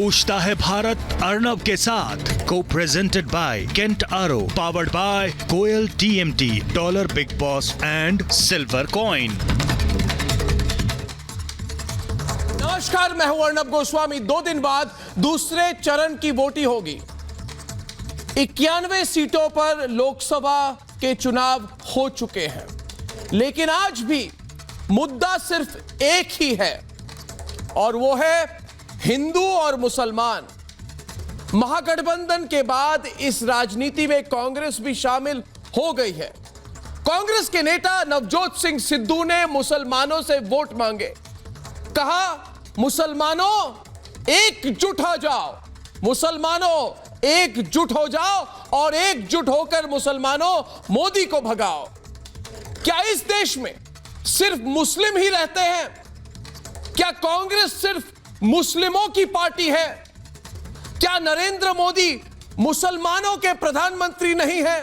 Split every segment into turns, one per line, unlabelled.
पूछता है भारत अर्नब के साथ, को presented by Kent RO, powered by Koyal TMT, dollar big boss and silver coin.
नमस्कार, मैं हूं अर्नब गोस्वामी। 2 दिन बाद दूसरे चरण की वोटिंग होगी। 91 सीटों पर लोकसभा के चुनाव हो चुके हैं, लेकिन आज भी मुद्दा सिर्फ एक ही है और वो है हिंदू और मुसलमान। महागठबंधन के बाद इस राजनीति में कांग्रेस भी शामिल हो गई है। कांग्रेस के नेता नवजोत सिंह सिद्धू ने मुसलमानों से वोट मांगे। कहा, मुसलमानों एकजुट हो जाओ, मुसलमानों एकजुट हो जाओ और एकजुट होकर मुसलमानों मोदी को भगाओ। क्या इस देश में सिर्फ मुस्लिम ही रहते हैं? क्या कांग्रेस सिर्फ मुस्लिमों की पार्टी है? क्या नरेंद्र मोदी मुसलमानों के प्रधानमंत्री नहीं है?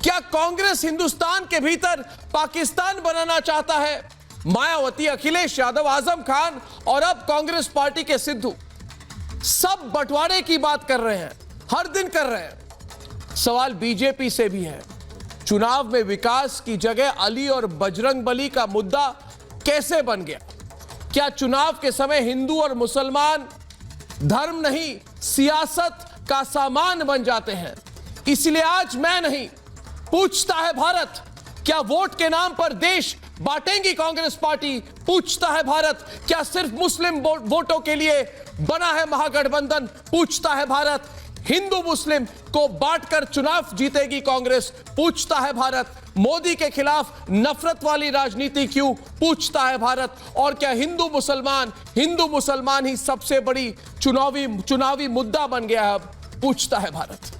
क्या कांग्रेस हिंदुस्तान के भीतर पाकिस्तान बनाना चाहता है? मायावती, अखिलेश यादव, आजम खान और अब कांग्रेस पार्टी के सिद्धू सब बंटवारे की बात कर रहे हैं, हर दिन कर रहे हैं। सवाल बीजेपी से भी है। चुनाव में विकास की जगह अली और बजरंगबली का मुद्दा कैसे बन गया? क्या चुनाव के समय हिंदू और मुसलमान धर्म नहीं, सियासत का सामान बन जाते हैं? इसलिए आज मैं नहीं, पूछता है भारत, क्या वोट के नाम पर देश बांटेंगी कांग्रेस पार्टी? पूछता है भारत, क्या सिर्फ मुस्लिम वोटों के लिए बना है महागठबंधन? पूछता है भारत, हिंदू मुस्लिम को बांटकर चुनाव जीतेगी कांग्रेस? पूछता है भारत, मोदी के खिलाफ नफरत वाली राजनीति क्यों? पूछता है भारत, और क्या हिंदू मुसलमान ही सबसे बड़ी चुनावी मुद्दा बन गया है अब? पूछता है भारत।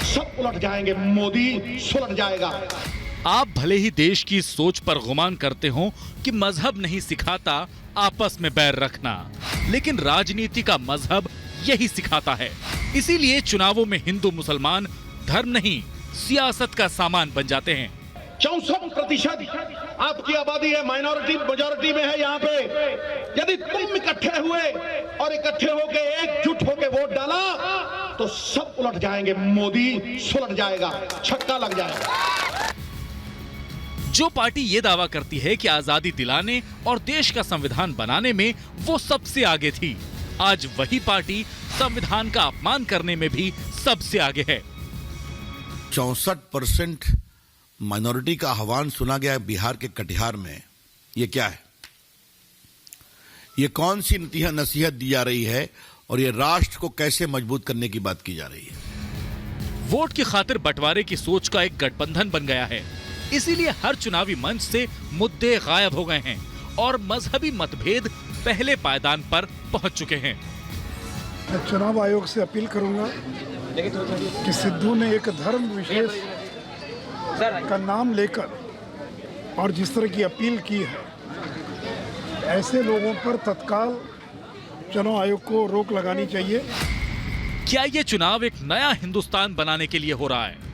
सब उलट जाएंगे, मोदी सुलट जाएगा।
आप भले ही देश की सोच पर गुमान करते हो कि मजहब नहीं सिखाता आपस में बैर रखना, लेकिन राजनीति का मजहब यही सिखाता है। इसीलिए चुनावों में हिंदू मुसलमान धर्म नहीं, सियासत का सामान बन जाते हैं।
64% आपकी आबादी है, माइनॉरिटी मेजॉरिटी में है यहाँ पे। यदि तुम इकट्ठे हुए और इकट्ठे होके एकजुट होके वोट डाला तो सब उलट जाएंगे, मोदी सुलट जाएगा, छक्का लग जाएगा।
जो पार्टी ये दावा करती है कि आजादी दिलाने और देश का संविधान बनाने में वो सबसे आगे थी, आज वही पार्टी संविधान का अपमान करने में भी सबसे आगे है।
64% माइनॉरिटी का आह्वान सुना गया है बिहार के कटिहार में। ये क्या है? ये कौन सी नसीहत दी जा रही है और ये राष्ट्र को कैसे मजबूत करने की बात की जा रही है?
वोट की खातिर बंटवारे की सोच का एक गठबंधन बन गया है। इसीलिए हर चुनावी मंच से मुद्दे गायब हो गए हैं और मजहबी मतभेद पहले पायदान पर पहुंच चुके हैं।
मैं चुनाव आयोग से अपील करूंगा कि सिद्धू ने एक धर्म विशेष का नाम लेकर और जिस तरह की अपील की है, ऐसे लोगों पर तत्काल चुनाव आयोग को रोक लगानी चाहिए।
क्या ये चुनाव एक नया हिंदुस्तान बनाने के लिए हो रहा है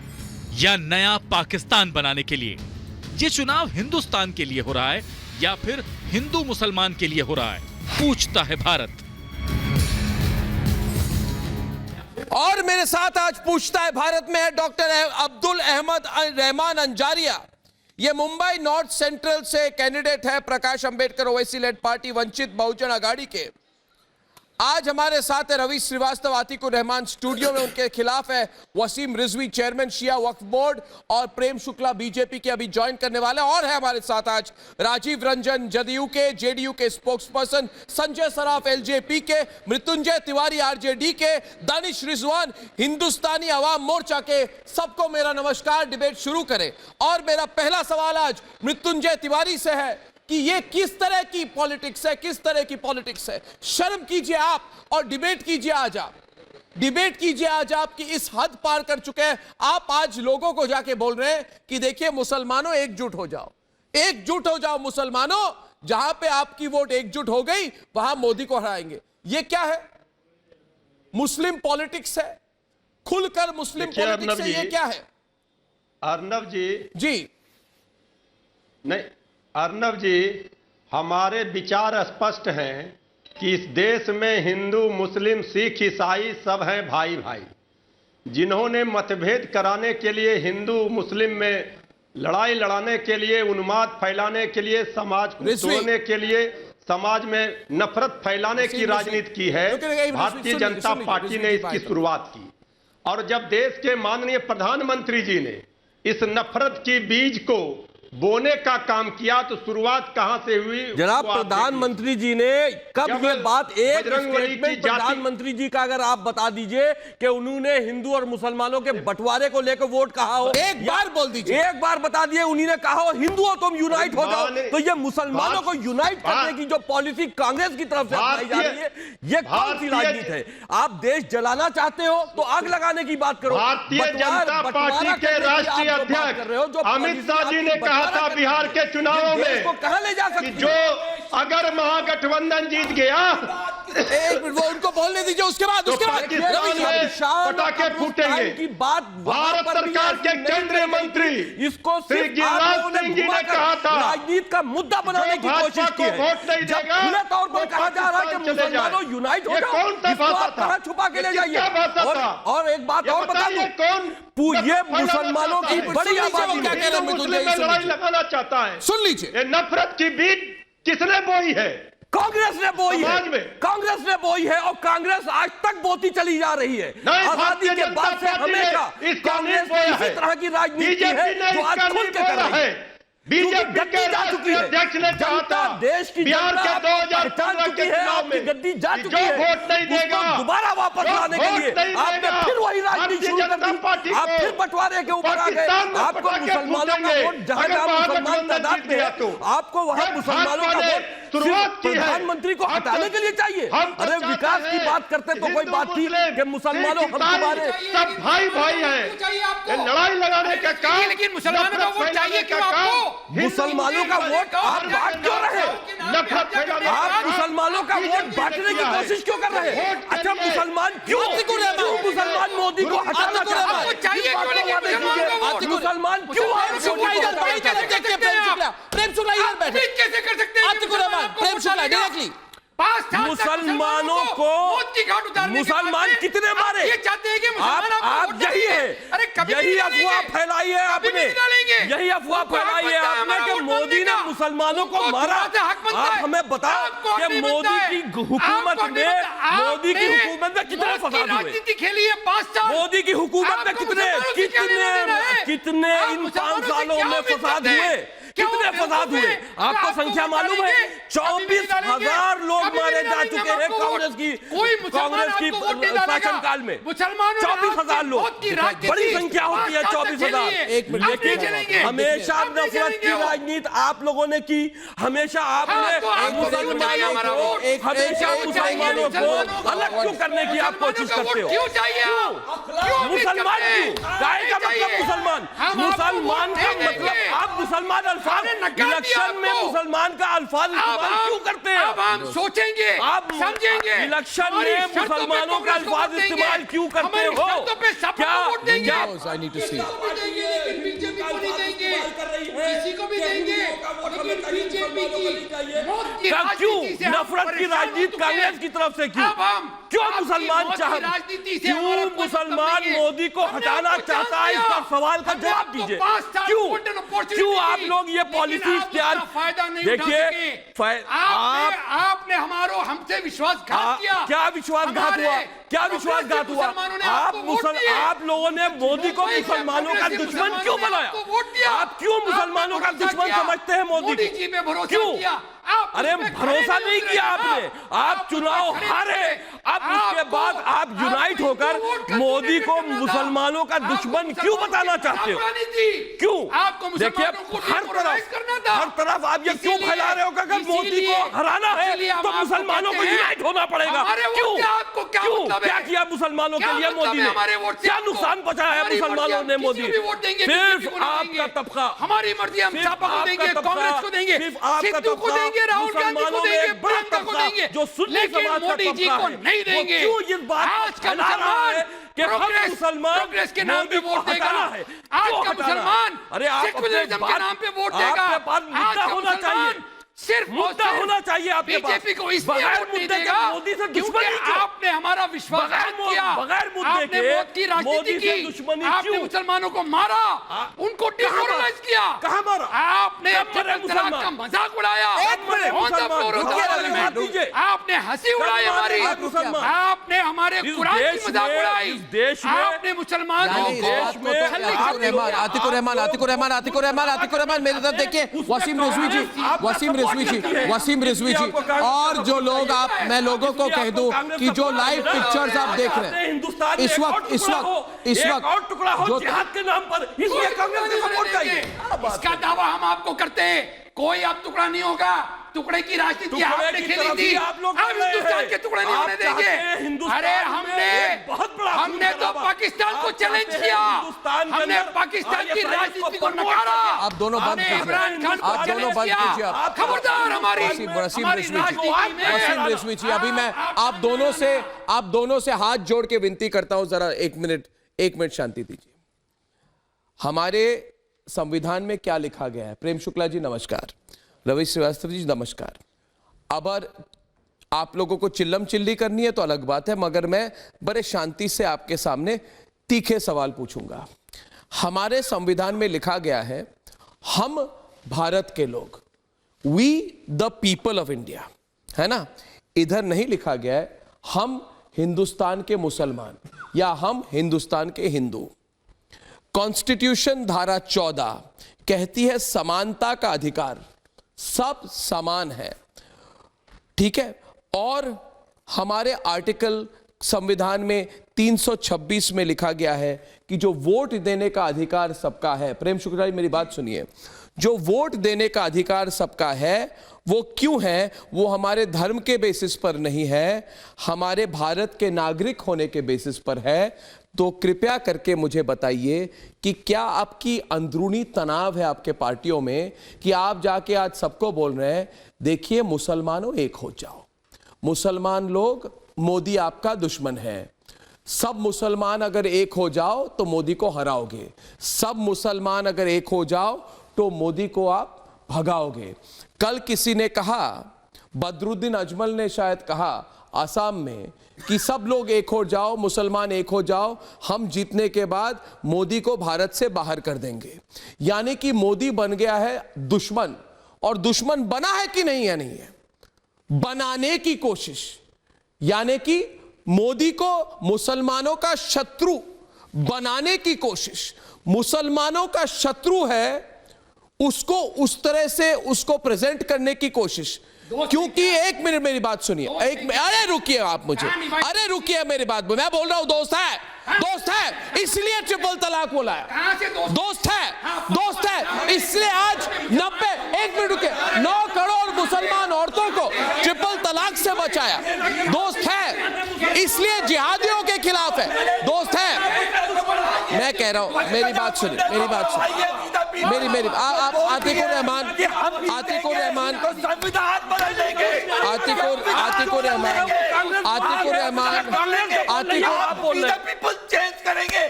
या नया पाकिस्तान बनाने के लिए? ये चुनाव हिंदुस्तान के लिए हो रहा है या फिर हिंदू मुसलमान के लिए हो रहा है? पूछता है भारत।
और मेरे साथ आज पूछता है भारत में है डॉक्टर अब्दुल अहमद रहमान अंजारिया। ये मुंबई नॉर्थ सेंट्रल से कैंडिडेट है प्रकाश अंबेडकर ओवैसी लेड पार्टी वंचित बहुजन आघाड़ी के। आज हमारे साथ है रवि श्रीवास्तव, आतिकुर रहमान स्टूडियो में, उनके खिलाफ है वसीम रिजवी चेयरमैन शिया वक्फ बोर्ड, और प्रेम शुक्ला बीजेपी के अभी ज्वाइन करने वाले। और है हमारे साथ आज राजीव रंजन जदयू के, जेडीयू के स्पोक्सपर्सन, संजय सराफ एलजेपी के, मृत्युंजय तिवारी आरजेडी के, दानिश रिजवान हिंदुस्तानी अवाम मोर्चा के। सबको मेरा नमस्कार। डिबेट शुरू करें और मेरा पहला सवाल आज मृत्युंजय तिवारी से है कि ये किस तरह की पॉलिटिक्स है, किस तरह की पॉलिटिक्स है? शर्म कीजिए आप और डिबेट कीजिए आज आप, डिबेट कीजिए आज आप कि इस हद पार कर चुके हैं आप। आज लोगों को जाके बोल रहे हैं कि देखिए मुसलमानों एकजुट हो जाओ, एकजुट हो जाओ मुसलमानों, जहां पे आपकी वोट एकजुट हो गई वहां मोदी को हराएंगे। ये क्या है? मुस्लिम पॉलिटिक्स है, खुलकर मुस्लिम पॉलिटिक्स है, ये क्या है?
अर्नब जी
जी
नहीं अर्नब जी, हमारे विचार स्पष्ट हैं कि इस देश में हिंदू, मुस्लिम, सिख, ईसाई सब हैं भाई भाई। जिन्होंने मतभेद कराने के लिए, हिंदू मुस्लिम में लड़ाई लड़ाने के लिए, उन्माद फैलाने के लिए, समाज को तोड़ने के लिए, समाज में नफरत फैलाने की राजनीति की है, भारतीय जनता पार्टी ने इसकी शुरुआत की। और जब देश के माननीय प्रधानमंत्री जी ने इस नफरत की बीज को बोने का काम किया तो शुरुआत कहां से हुई?
जनाब प्रधानमंत्री जी ने कब ये बात, एक स्टेटमेंट प्रधानमंत्री जी का अगर आप बता दीजिए कि उन्होंने हिंदू और मुसलमानों के बंटवारे को लेकर वोट कहा हो, एक बार बोल दीजिए, एक बार बता दिए उन्होंने कहा हो हिंदुओं तुम यूनाइट हो जाओ, तो ये मुसलमानों को यूनाइट करने की जो पॉलिसी कांग्रेस की तरफ से अपनाई जा रही है, ये कौन सी राजनीति है? आप देश जलाना चाहते हो तो आग लगाने की बात करो।
भारतीय जनता पार्टी के राष्ट्रीय अध्यक्ष अमित शाह जी ने कहा था बिहार के चुनावों में
कहां ले जा सकते,
जो अगर महागठबंधन जीत गया,
एक मिनट वो उनको बोलने दीजिए, उसके बाद
पटाखे फूटेंगे
की बात।
भारत सरकार के केंद्रीय मंत्री
इसको
श्री गिरिराज सिंह जी ने कहा था
राजनीति का मुद्दा बनाने की कोशिश की है।
वोट नहीं देगा,
खुले तौर पर कहा जा रहा है कि मुसलमानों यूनाइट हो जाओ,
कौन सा भाषा था?
छुपा के ले जाइए। और एक बात और बता दूं,
कौन
ये मुसलमानों की बड़ी आबादी
में लड़ाई लगाना चाहता है?
सुन लीजिए,
ये नफरत की बीज किसने बोई है?
कांग्रेस ने बोई है, कांग्रेस ने बोई है और कांग्रेस आज तक बोती चली जा रही है। आजादी के बाद से हमेशा कांग्रेस इसी तरह की राजनीति है जो आज खुल के कर रही है।
बीजेपी के राष्ट्रीय अध्यक्ष ने कहा था
देश की
बिहार के 2015 के चुनाव में
गद्दी जा चुकी
जो
है,
वोट नहीं देगा
दोबारा वापस लाने के लिए आपने फिर वही राजनीति शुरू कर दी। आप फिर बंटवारे के ऊपर आ गए। आपको मुसलमानों का वोट जहां जहां मुसलमान तादाद में है, आपको वहां मुसलमानों का वोट प्रधानमंत्री को हटाने के लिए चाहिए। अरे विकास की बात करते तो कोई बात थी कि मुसलमानों हम तुम्हारे
सब भाई भाई हैं, लड़ाई लगाने का काम,
लेकिन मुसलमानों का वोट चाहिए क्यों आपको?
मुसलमानों का वोट आप बांट क्यों रहे? आप मुसलमानों का वोट बांटने की कोशिश क्यों कर रहे हैं? अच्छा मुसलमान क्यों मुसलमान मोदी को हटाना चाहता है? मुसलमान क्यों
प्रेम शुक्ला कैसे कर सकते हैं?
प्रेम शुक्ला डायरेक्टली मुसलमानों को मुसलमान कितने मारे?
ये चाहते हैं कि
आप यही है, यही अफवाह फैलाई है आपने, यही अफवाह फैलाई है आपने कि मोदी ने मुसलमानों को मारा। आप हमें बताओ कि मोदी की हुकूमत में, मोदी की हुकूमत में कितने फसाद हुए?
खेली है 5 साल
मोदी की हुकूमत में कितने इन 5 सालों में फसाद हुए? कितने फसाद हुए? आपको संख्या मालूम है? 24,000 लोग मारे जा चुके हैं कांग्रेस की शासनकाल में। 24,000 लोग, बड़ी संख्या होती है 24,000। लेकिन हमेशा नफरत की राजनीति आप लोगों ने की, हमेशा आपने मुसलमानों को अलग क्यों करने की आप कोशिश करते हो? मुसलमान क्यों? काय का मतलब मुसलमान? मुसलमान का मतलब आप मुसलमान इलेक्शन में मुसलमान का अल्फाज इस्तेमाल क्यों करते हैं?
अब हम सोचेंगे,
आप
समझेंगे।
इलेक्शन में मुसलमानों का अल्फाज इस्तेमाल क्यों करते हो? क्या क्यों नफरत की राजनीति कांग्रेस की तरफ से क्यों मुसलमान क्यों मुसलमान मोदी को हटाना चाहता है? इसका सवाल का जवाब दीजिए। क्यों आप लोग ये पॉलिसी इख्तियार? देखिए
आपने हमसे विश्वासघात किया।
क्या विश्वासघात हुआ? क्या विश्वासघात हुआ? आप लोगों ने मोदी को मुसलमानों का दुश्मन क्यों बनाया? आप क्यों मुसलमानों का दुश्मन समझते हैं मोदी को? क्यों? अरे भरोसा नहीं किया आपने, आप चुनाव हारे, अब उसके बाद आप यूनाइट होकर मोदी को मुसलमानों का दुश्मन क्यों बताना चाहते हो? क्यों? देखिए हर तरफ आप ये क्यों फैला रहे हो कि अगर मोदी को हराना है तो मुसलमानों को यूनाइट होना पड़ेगा? क्यों? क्या किया मुसलमानों के लिए मोदी ने? क्या नुकसान पहुंचाया है मुसलमानों ने मोदी? सिर्फ आपका तबका,
हमारी मर्जी, हम सपा को देंगे, कांग्रेस को देंगे, सिद्धू को देंगे, राहुल गांधी को देंगे, जनता को देंगे,
जो सुन्नी
लेकिन
समाज का
मोदी जी
तबका
को
है,
नहीं
वो
देंगे।
क्यों इस बात को
आज का
फैला रहा
मुसलमान
है कि हम मुसलमान
प्रोग्रेस के नाम पे
मोदी को
वोट देगा।
हटाना है?
आज
क्यों
का
हटाना है?
मुसलमान
अरे आप
सेकुलरिज्म
अपने
के
बात-
नाम पे वोट देगा।
आपके पास
आज
मुद्दा
का
होना
मुसलमान
चाहिए,
सिर्फ
मुद्दा होना चाहिए आपके पास।
बीजेपी को इसलिए
बगैर
वोट नहीं
मुद्दे के
देगा
मोदी से
क्योंकि
दुश्मनी क्यों?
आपने हमारा विश्वासघात
बगैर
किया,
मुद्दे
आपने
के
मौत की राजनीति
मोदी से
की,
दुश्मनी
आपने
क्यों?
मुसलमानों को मारा, उनको डिमोरलाइज किया,
कहाँ मारा?
आपने
कब मरे
ट्रिपल तलाक
मुसलमान?
का मजाक उड़ाया,
एक मिनट,
On the
मुसलमान,
floor of the
रुकिए,
parliament,
दीजिए।
आपने हंसी उड़ाई
कब
हमारी,
मारे मुसलमान?
आपने हमारे
इस
कुरान
देश
की मजाक
में-
उड़ाई,
इस देश में-
आपने मुसलमानों
यानी इस
को
बात को तो आतिकुर रहमान मेरी तरफ देखिए, वसीम रिजवी जी और जो लोग मैं लोगों को कह दूं कि जो लाइव पिक्चर्स आप देख रहे हैं इस वक्त
जो जिहाद के नाम पर इसलिए कांग्रेस को सपोर्ट चाहिए।
इसका दावा हम आपको करते हैं, कोई अब टुकड़ा नहीं होगा। टुकड़े की राजनीति आपने खेली थी,
आप लोग
हम हिंदुस्तान के टुकड़े नहीं होने देंगे। अरे हमने तो पाकिस्तान को चैलेंज किया, हमने पाकिस्तान की राजनीति को नकारा।
आप दोनों बंद कीजिए,
इमरान खान को
आप दोनों
चैलेंज
बंद कीजिए।
किया। खबरदार हमारी
वसीम रिजवी जी, अभी मैं आप दोनों से हाथ जोड़ के विनती करता हूं, जरा एक मिनट शांति दीजिए। हमारे संविधान में क्या लिखा गया है? प्रेम शुक्ला जी नमस्कार, रवि श्रीवास्तव जी नमस्कार। अगर आप लोगों को चिल्लम चिल्ली करनी है तो अलग बात है, मगर मैं बड़े शांति से आपके सामने तीखे सवाल पूछूंगा। हमारे संविधान में लिखा गया है, हम भारत के लोग, we the people of India, है ना? इधर नहीं लिखा गया है हम हिंदुस्तान के मुसलमान या हम हिंदुस्तान के हिंदू। कॉन्स्टिट्यूशन धारा 14 कहती है समानता का अधिकार, सब समान है, ठीक है? और हमारे आर्टिकल संविधान में 326 में लिखा गया है कि जो वोट देने का अधिकार सबका है। प्रेम शुक्ला जी मेरी बात सुनिए, जो वोट देने का अधिकार सबका है वो क्यों है? वो हमारे धर्म के बेसिस पर नहीं है, हमारे भारत के नागरिक होने के बेसिस पर है। तो कृपया करके मुझे बताइए कि क्या आपकी अंदरूनी तनाव है आपके पार्टियों में कि आप जाके आज सबको बोल रहे हैं देखिए मुसलमानों एक हो जाओ, मुसलमान लोग, मोदी आपका दुश्मन है, सब मुसलमान अगर एक हो जाओ तो मोदी को हराओगे, सब मुसलमान अगर एक हो जाओ तो मोदी को आप भगाओगे। कल किसी ने कहा, बदरुद्दीन अजमल ने शायद कहा आसाम में कि सब लोग एक हो जाओ, मुसलमान एक हो जाओ, हम जीतने के बाद मोदी को भारत से बाहर कर देंगे। यानी कि मोदी बन गया है दुश्मन, और दुश्मन बना है कि नहीं है? नहीं है, बनाने की कोशिश। यानी कि मोदी को मुसलमानों का शत्रु बनाने की कोशिश, मुसलमानों का शत्रु है उसको उस तरह से उसको प्रेजेंट करने की कोशिश। क्योंकि एक मिनट मेरी बात सुनिए, अरे रुकिए आप मुझे, अरे रुकिए मेरी बात, मैं बोल रहा हूं दोस्त है इसलिए ट्रिपल तलाक बोला है, दोस्त है इसलिए आज 90, एक मिनट रुकिए, 9 करोड़ मुसलमान औरतों को ट्रिपल तलाक से बचाया, दोस्त है इसलिए जिहादियों के खिलाफ है, दोस्त है। मैं कह रहा हूं, मेरी बात सुनिए, मेरी आप आतिकुर रहमान
चेंज करेंगे।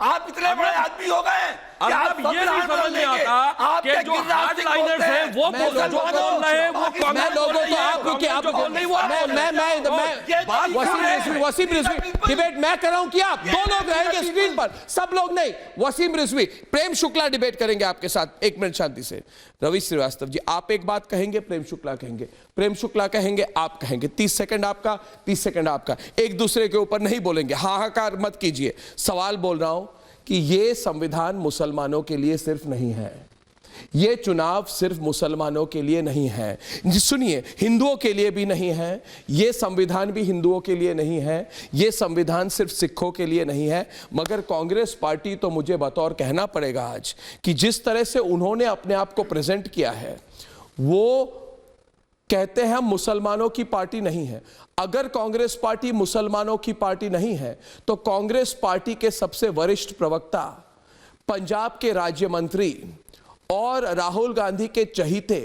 आप इतने बड़े आदमी हो गए, अब ये नहीं समझ में आता कि जो हार्डलाइनर्स हैं वो बोल रहे हैं, वो
लोगों को आप रुकिए, आप वसीम रिजवी डिबेट मैं कर रहा हूं कि आप दो लोग रहेंगे स्क्रीन पर, सब लोग नहीं। वसीम रिजवी, प्रेम शुक्ला डिबेट करेंगे आपके साथ, एक मिनट शांति से। रवि श्रीवास्तव जी, आप एक बात कहेंगे, प्रेम शुक्ला कहेंगे, प्रेम शुक्ला कहेंगे, आप कहेंगे, 30 सेकंड आपका, 30 सेकंड आपका, एक दूसरे के ऊपर नहीं बोलेंगे, हाहाकार मत कीजिए। सवाल बोल रहा हूं कि ये संविधान मुसलमानों के लिए सिर्फ नहीं है, ये चुनाव सिर्फ मुसलमानों के लिए नहीं है, सुनिए, हिंदुओं के लिए भी नहीं है, ये संविधान भी हिंदुओं के लिए नहीं है, ये संविधान सिर्फ सिखों के लिए नहीं है। मगर कांग्रेस पार्टी तो मुझे बतौर कहना पड़ेगा आज कि जिस तरह से उन्होंने अपने आप को प्रेजेंट किया है, वो कहते हैं हम मुसलमानों की पार्टी नहीं है। अगर कांग्रेस पार्टी मुसलमानों की पार्टी नहीं है तो कांग्रेस पार्टी के सबसे वरिष्ठ प्रवक्ता, पंजाब के राज्य मंत्री और राहुल गांधी के चहीते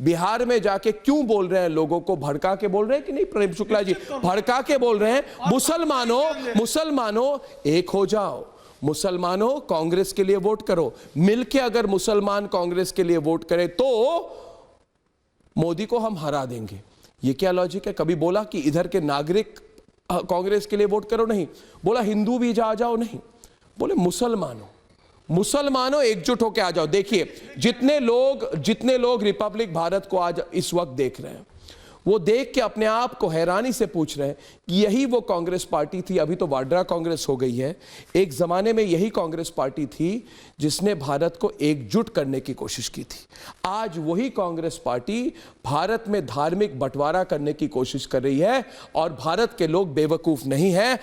बिहार में जाके क्यों बोल रहे हैं, लोगों को भड़का के बोल रहे हैं कि नहीं प्रेम शुक्ला जी? भड़का के बोल रहे हैं मुसलमानों एक हो जाओ, मुसलमानों कांग्रेस के लिए वोट करो, मिलके अगर मुसलमान कांग्रेस के लिए वोट करें तो मोदी को हम हरा देंगे। ये क्या लॉजिक है? कभी बोला कि इधर के नागरिक कांग्रेस के लिए वोट करो? नहीं। बोला हिंदू भी जा जाओ? नहीं। बोले मुसलमानों एकजुट होकर आ जाओ। देखिए जितने लोग रिपब्लिक भारत को आज इस वक्त देख रहे हैं, वो देख के अपने आप को हैरानी से पूछ रहे हैं कि यही वो कांग्रेस पार्टी थी, अभी तो वाड्रा कांग्रेस हो गई है, एक जमाने में यही कांग्रेस पार्टी थी जिसने भारत को एकजुट करने की कोशिश की थी। आज वही कांग्रेस पार्टी भारत में धार्मिक बंटवारा करने की कोशिश कर रही है और भारत के लोग बेवकूफ नहीं हैं।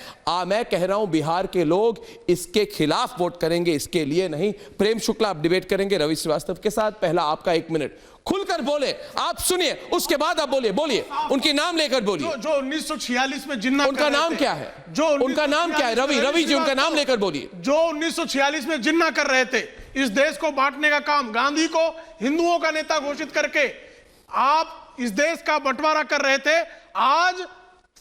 मैं कह रहा हूं बिहार के लोग इसके खिलाफ वोट करेंगे, इसके लिए नहीं। प्रेम शुक्ला आप डिबेट करेंगे रवि श्रीवास्तव के साथ, पहला आपका 1 मिनट, खुलकर बोले, आप सुनिए, उसके बाद आप बोलिए, उनकी नाम लेकर बोलिए।
जो 1946 में जिन्ना,
उनका नाम क्या है? उनका नाम क्या है? रवि जी उनका नाम लेकर बोलिए।
जो 1946 में जिन्ना कर रहे थे, इस देश को बांटने का काम, गांधी को हिंदुओं का नेता घोषित करके आप इस देश का बंटवारा कर रहे थे। आज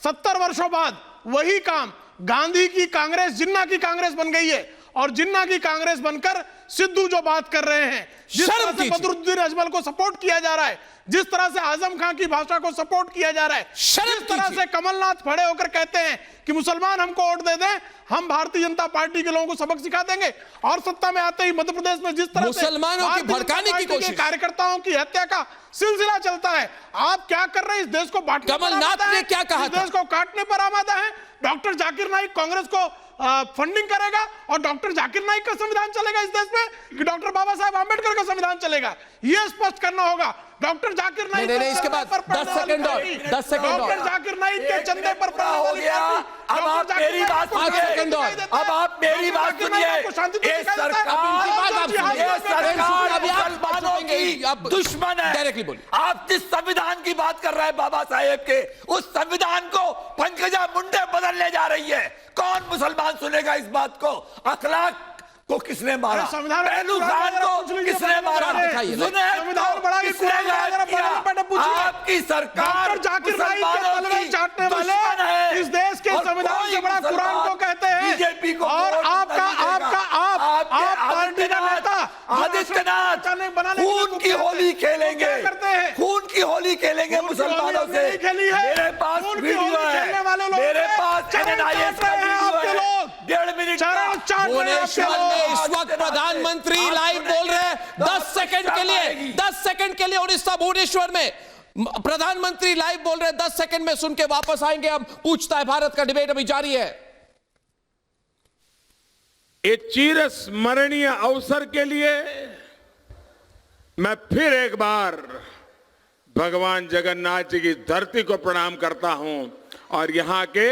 70 वर्षों बाद वही काम, गांधी की कांग्रेस जिन्ना की कांग्रेस बन गई है और जिन्ना की कांग्रेस बनकर सिद्धू जो बात कर रहे हैं, जिस तरह से बदरुद्दीन अजमल को सपोर्ट किया जा रहा है, जिस तरह से आजम खान की भाषा को सपोर्ट किया जा रहा है, जिस तरह से कमलनाथ खड़े होकर कहते हैं कि मुसलमान हमको वोट दे दें, हम भारतीय जनता पार्टी के लोगों को सबक सिखा देंगे, और सत्ता में आते ही मध्य प्रदेश में जिस तरह
मुसलमानों की भड़काने की कोशिश,
कार्यकर्ताओं की हत्या का सिलसिला चलता है, आप क्या कर रहे हैं? इस देश को बांटने,
कमलनाथ ने क्या कहा?
इस देश को काटने पर आमादा है। डॉक्टर जाकिर नाइक कांग्रेस को फंडिंग करेगा और डॉक्टर जाकिर नाइक का संविधान चलेगा इस देश में कि डॉक्टर बाबा साहेब आंबेडकर का संविधान चलेगा? यह स्पष्ट करना होगा। डॉक्टर जाकिर नाइक
नहीं, इसके बाद 10 सेकंड और
डॉक्टर जाकिर नाइक के चंदे पर
हो गया। अब आप मेरी बात सुनिए। ये सरकार मुसलमानों की दुश्मन है।
डायरेक्टली बोलिए।
आप जिस संविधान की बात कर रहे हैं बाबा साहेब के, उस संविधान को पंकजा मुंडे बदलने जा रही है। कौन मुसलमान सुनेगा इस बात को? अखलाक को किसने मारा? पहलू खान को किसने मारा? आपकी सरकार मुसलमानों की दुश्मन है।
इस देश के संविधान से बड़ा कुरान को कहते हैं
बीजेपी को,
और
आदित्यनाथ खून की होली खेलेंगे, खून की होली खेलेंगे मुसलमानों से। मेरे पास वीडियो है, मेरे पास NNIS का वीडियो है। 1.5 मिनट
भुवनेश्वर में इस वक्त प्रधानमंत्री लाइव बोल रहे हैं 10 सेकंड के लिए उड़ीसा भुवनेश्वर में प्रधानमंत्री लाइव बोल रहे हैं। 10 सेकंड में सुन के वापस आएंगे। हम पूछता है भारत का डिबेट अभी जारी है।
एक चिरस्मरणीय अवसर के लिए मैं फिर एक बार भगवान जगन्नाथ जी की धरती को प्रणाम करता हूं और यहां के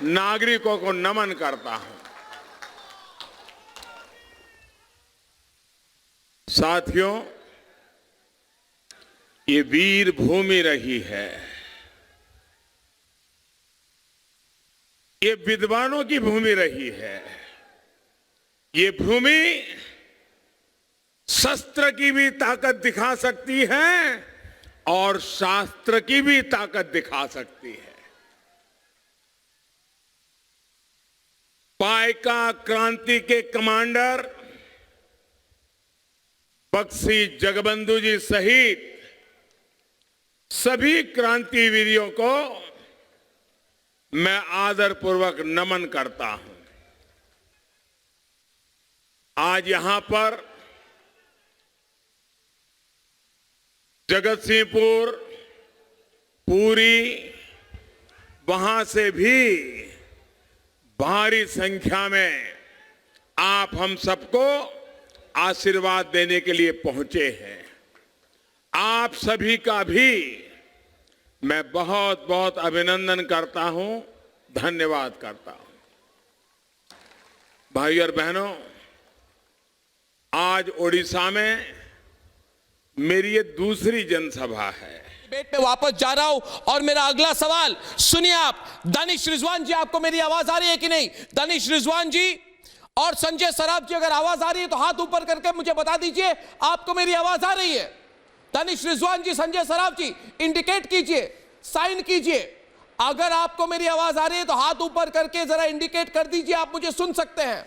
नागरिकों को नमन करता हूं। साथियों, ये वीर भूमि रही है, ये विद्वानों की भूमि रही है। ये भूमि शस्त्र की भी ताकत दिखा सकती है और शास्त्र की भी ताकत दिखा सकती है। पाइका क्रांति के कमांडर बख्शी जगबंधु जी सहित सभी क्रांतिवीरों को मैं आदरपूर्वक नमन करता हूं। आज यहां पर जगतसिंहपुर, पुरी, वहां से भी भारी संख्या में आप हम सबको आशीर्वाद देने के लिए पहुंचे हैं। आप सभी का भी मैं बहुत बहुत अभिनंदन करता हूं, धन्यवाद करता हूं। भाई और बहनों, आज ओडिशा में मेरी ये दूसरी जनसभा है।
डिबेट में वापस जा रहा हूं और मेरा अगला सवाल सुनिए आप। दानिश रिजवान जी, आपको मेरी आवाज आ रही है कि नहीं? दानिश रिजवान जी और संजय सराफ जी, अगर आवाज आ रही है तो हाथ ऊपर करके मुझे बता दीजिए आपको मेरी आवाज आ रही है। तनिष रिजवान जी, संजय सराफ जी, इंडिकेट कीजिए, साइन कीजिए। अगर आपको मेरी आवाज आ रही है तो हाथ ऊपर करके जरा इंडिकेट कर दीजिए, आप मुझे सुन सकते हैं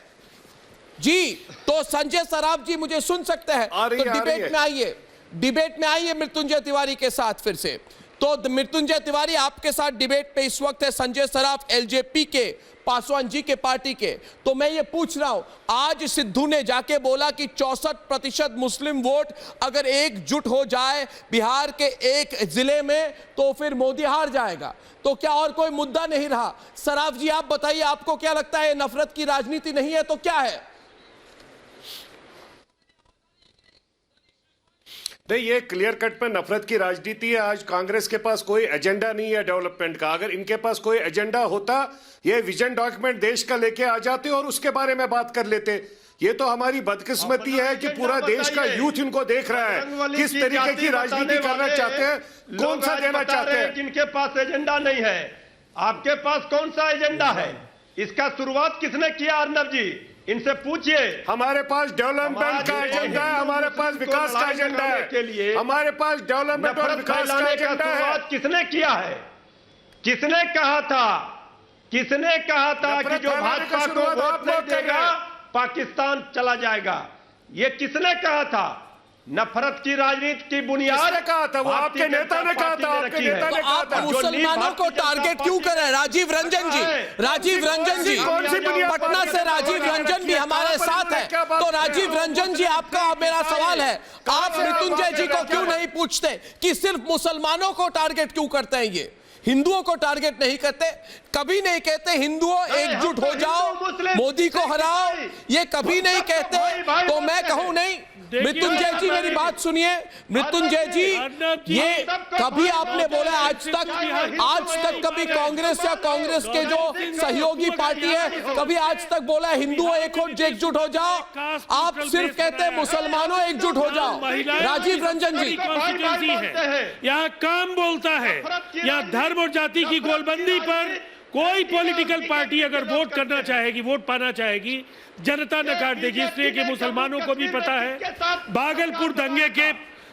जी। तो संजय सराफ जी मुझे सुन सकते हैं, तो डिबेट में आइए, डिबेट में आइए मृत्युंजय तिवारी के साथ फिर से। तो मृत्युंजय तिवारी आपके साथ डिबेट पे इस वक्त है संजय सराफ, एलजेपी के, पासवान जी के पार्टी के। तो मैं ये पूछ रहा हूं, आज सिद्धू ने जाके बोला कि 64% मुस्लिम वोट अगर एकजुट हो जाए बिहार के एक जिले में तो फिर मोदी हार जाएगा, तो क्या और कोई मुद्दा नहीं रहा? सराफ जी आप बताइए, आपको क्या लगता है, नफरत की राजनीति नहीं है तो क्या है?
नहीं, ये क्लियर कट पे नफरत की राजनीति है। आज कांग्रेस के पास कोई एजेंडा नहीं है डेवलपमेंट का। अगर इनके पास कोई एजेंडा होता, ये विजन डॉक्यूमेंट देश का लेके आ जाते और उसके बारे में बात कर लेते। ये तो हमारी बदकिस्मती है कि पूरा देश का यूथ इनको देख रहा है, किस तरीके की राजनीति करना चाहते हैं, कौन सा देना चाहते हैं।
जिनके पास एजेंडा नहीं है, आपके पास कौन सा एजेंडा है? इसका शुरुआत किसने किया? अर्नब जी, इनसे पूछिए।
हमारे पास डेवलपमेंट का एजेंडा है, हमारे पास विकास का एजेंडा है,
के लिए
हमारे पास डेवलपमेंट और विकास का एजेंडा है।
किसने किया है? किसने कहा था? किसने कहा था कि जो भाजपा को वोट नहीं देगा पाकिस्तान चला जाएगा? ये किसने कहा था? नफरत की राजनीति की बुनियाद
कहा था, वो आपके नेता ने कहा था, आपके नेता ने कहा था।
मुसलमानों को टारगेट क्यों कर रहे हैं? राजीव रंजन जी, राजीव रंजन जी, पटना से राजीव रंजन भी हमारे साथ है। तो राजीव रंजन जी, आपका मेरा सवाल है, आप मृत्युंजय जी को क्यों नहीं पूछते कि सिर्फ मुसलमानों को टारगेट क्यों करते हैं? ये हिंदुओं को टारगेट नहीं करते, कभी नहीं कहते हिंदुओं एकजुट हो जाओ, मोदी को हराओ, ये कभी नहीं कहते। तो मैं कहूं नहीं, मृत्युंजय जी मेरी बात सुनिए, मृत्युंजय जी, ये कभी आपने बोला आज तक कभी कांग्रेस या कांग्रेस के जो सहयोगी पार्टी है, कभी आज तक बोला हिंदुओं एकजुट हो जाओ? आप सिर्फ कहते हैं मुसलमानों एकजुट हो जाओ। राजीव रंजन जी,
यहाँ काम बोलता है, यहाँ धर्म और जाति की गोलबंदी पर कोई पॉलिटिकल पार्टी अगर वोट करना चाहेगी, वोट पाना चाहेगी, जनता नकार देगी। इसलिए कि मुसलमानों को भी पता है, भागलपुर दंगे के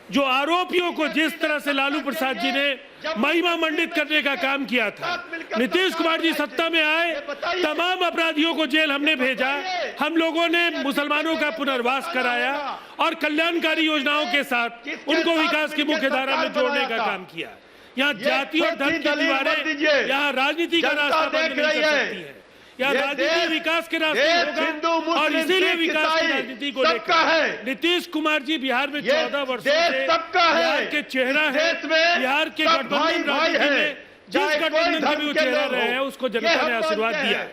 जो आरोपियों को जिस तरह से लालू प्रसाद जी ने महिमा मंडित करने का काम किया था, नीतीश कुमार जी सत्ता में आए, तमाम अपराधियों को जेल हमने भेजा, हम लोगों ने मुसलमानों का पुनर्वास कराया और कल्याणकारी योजनाओं के साथ उनको विकास की मुख्य धारा में जोड़ने का काम किया। यहाँ जाति और धर्म की दीवारें, यहाँ राजनीति का रास्ता बंद नहीं कर सकती है। यहाँ राजनीति विकास के रास्ते होगा और इसीलिए विकास की राजनीति को लेकर नीतीश कुमार जी बिहार में 14 वर्षों से बिहार के चेहरा है। बिहार के गठबंधन राजनीति में जिस गठबंधन के भी वो चेहरा रहे हैं, उसको जनता ने आशीर्वाद दिया।